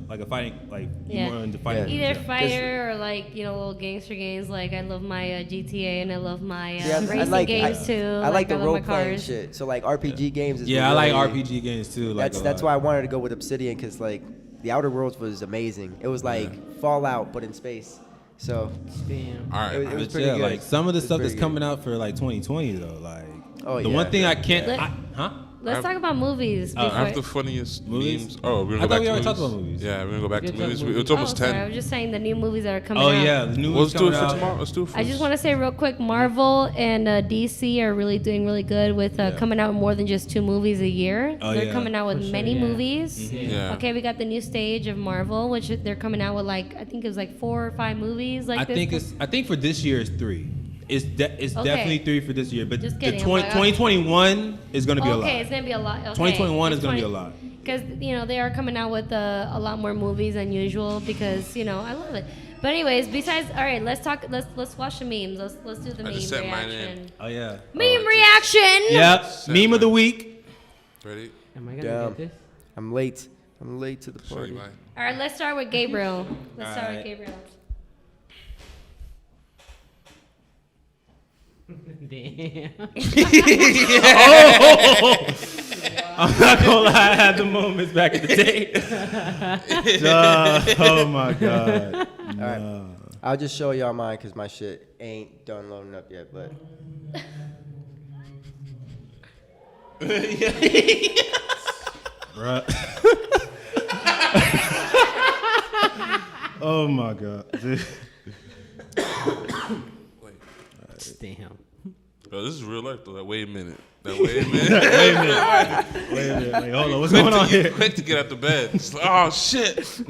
like a fighting, like Yeah. you're more into fighting. Yeah. Either fighter or like little gangster games. Like I love my GTA and I love my racing games too. I like the love role my playing cars. shit. So like RPG games is Yeah, I like really- RPG games too. Like That's why I wanted to go with Obsidian because like the Outer Worlds was amazing. It was like Fallout but in space. So Damn. All right. it was But pretty yeah, good. like some of the It was stuff that's pretty coming out for like 2020 though, like Oh, the yeah. one thing I can't, Let- huh? Let's talk about movies. I have the Before. funniest Movies? memes. Oh, we're I gonna go thought back we to already movies. talked about movies. Yeah, we're gonna go back to Good talk movies. movies. It's almost Sorry, I 10. was just saying the new movies that are coming Oh out. yeah, the new Well, one's let's do it coming for out. tomorrow. Let's do it for I just want to say real quick, Marvel and DC are really doing really good with coming out with more than just 2 movies a year. Oh, They're yeah. coming out with For sure, many yeah. movies. Yeah. Okay, we got the new stage of Marvel, which they're coming out with like I think it was like 4 or 5 movies. Like I think for this year it's 3. It's Okay. definitely 3 for this year, but Just the kidding, 2021 is gonna be a lot. Okay, it's gonna be a lot. Okay. 2021 is gonna be a lot. Because they are coming out with a lot more movies than usual. Because I love it. But anyways, besides, all right, let's talk. Let's watch the memes. Let's do the I meme just set mine reaction. Oh yeah. Meme reaction. Yep. Set Meme of the mine. week. Ready? Am I gonna Damn. get this? I'm late. I'm late to the Show party. you mine. All right, let's start with Gabriel. Let's start with Alright. Gabriel. Damn. I'm not gonna lie, I had the moments back in the day. Oh my god. All right. I'll just show y'all mine because my shit ain't done loading up yet, but Bruh. Oh my god. Dude. Damn. Bro, this is real life though. Like, wait a minute. Wait a minute. Wait a minute. Wait, hold on. What's going on here? Quick to get out the bed. It's like, oh shit.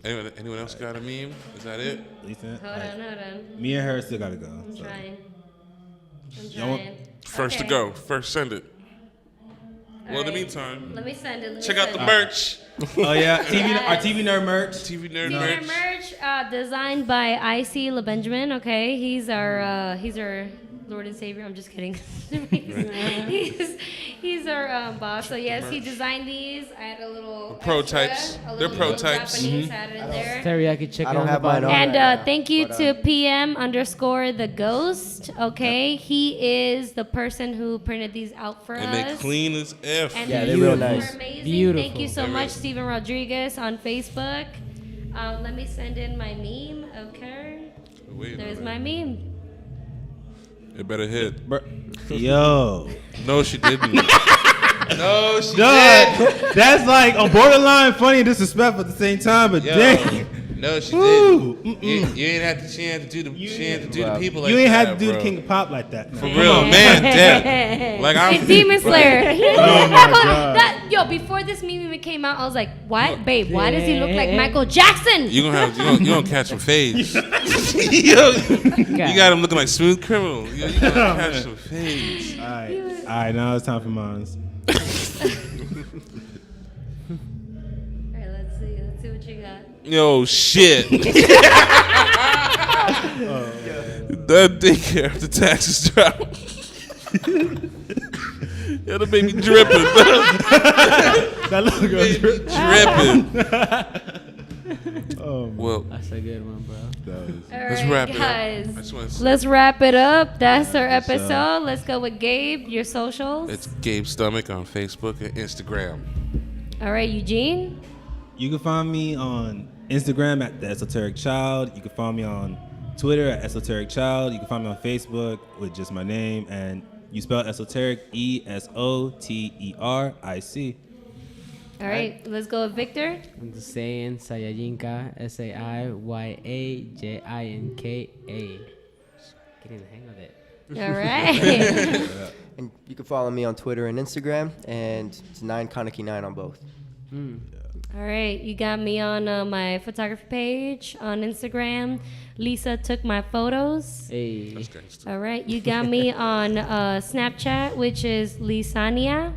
Anyone else got a meme? Is that it? Ethan, Hold on. me and her still gotta go. I'm so. trying. I'm Y'all want- trying. First Okay. to go. First send it. Well, in the Alright. meantime, Let me send it. check out the merch. Oh yeah, our TV nerd merch. TV Nerd Their merch. merch designed by I.C. LeBenjamin. Okay, he's our Lord and Savior. I'm just kidding. he's our boss. So yes, he designed these. I had a little Prototypes. extra, a They're little prototypes. Japanese added in there. Teriyaki chicken I don't on have the mine bottom. on. And right now, thank you but, to PM_the Ghost. Okay, he is the person who printed these out for And they us. clean as F. And Yeah, they're they're real super nice. Amazing. Beautiful. Thank you so They're much, real. Steven Rodriguez on Facebook. Let me send in my meme. Okay, Wait a there's minute. my meme. It better hit. Yo. No, she didn't. No, she Dog, didn't. that's like on borderline funny and disrespectful at the same time, but Yo, dang. no, she Woo, didn't. You ain't have to. She ain't had to do the. She ain't had to do the Wow. people like You ain't that, had to do bro. the King of Pop like that. For real, man, dead. Like I'm. It's Demon Slayer. Oh my God. Yo, before this meme even came out, I was like, "What, babe? Why does he look like Michael Jackson?" You gonna catch some fades. Yo, you got him looking like Smooth Criminal. Yo, you gonna catch some fades. All right, now it's time for mine. All right, let's see what you got. Yo, shit. That daycare after taxes drop. Yo, the baby dripping. That logo is Dripping. Oh, Well, That's a good one, bro. All let's right, wrap it up. I guys. just wanna say, Let's wrap it up. That's our episode. Let's go with Gabe. Your socials. it's Gabe Stomach on Facebook and Instagram. All right, Eugene. You can find me on Instagram at The Esoteric Child. You can find me on Twitter at Esoteric Child. You can find me on Facebook with just my name, and you spell esoteric ESOTERIC. All right, let's go with Victor. I'm just saying Sayajinka, SAIYAJINKA. Getting the hang of it. All right. And you can follow me on Twitter and Instagram, and it's 9Kaneki9 on both. All right, you got me on my photography page on Instagram. Lisa took my photos. Hey. That's gangster. All right, you got me on Snapchat, which is Lisania_M.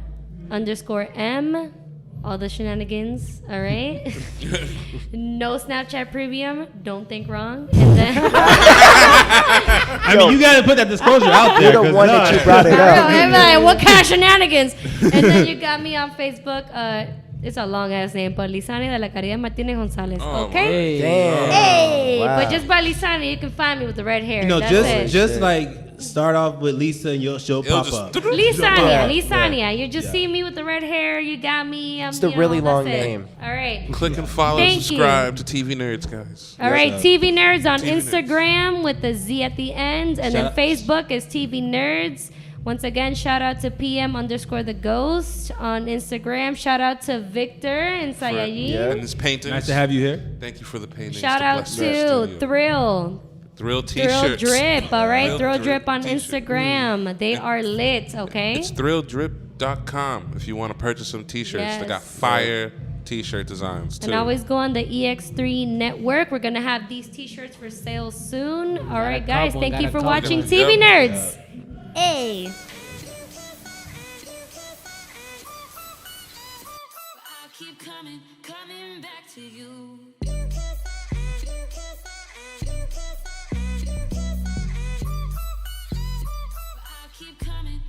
All the shenanigans, all right? No Snapchat Premium, don't think wrong. And then I mean, you gotta put that disclosure out there. You're the 'cause one that you brought it up. Everybody, what kind of shenanigans? And then you got me on Facebook. It's a long ass name, but Lisania de la Caridad Martinez Gonzalez. Oh, Okay? Damn. Hey, Wow. but just by Lisania, you can find me with the red hair. You know, That's just it. like start off with Lisa and she'll It'll pop just- up. Lisania, Yeah. Lisania. You just Yeah. see me with the red hair. You got me. It's the really long that's it. name. All right. Click and follow, Thank subscribe to TV Nerds, guys. All right, sir. TV Nerds on TV Nerds. Instagram with the Z at the end. And then Shout out- Facebook is TV Nerds. Once again, shout out to PM_the Ghost on Instagram. Shout out to Victor and Sayayi. Yeah. And this paintings. Nice to have you here. Thank you for the paintings. Shout out bless our to studio. Thrill. Thrill Thrill T-shirts. Drip, all right? Thrill Drip Drip on t-shirt. Instagram. They are lit, okay? It's thrilldrip.com if you want to purchase some T-shirts. They got Yes. fire T-shirt designs too. And always go on the EX3 network. We're going to have these t-shirts for sale soon. All right, guys. cop one, Thank you got a for cop watching one. TV Yep. Nerds. Hey. I keep coming back to you. I keep coming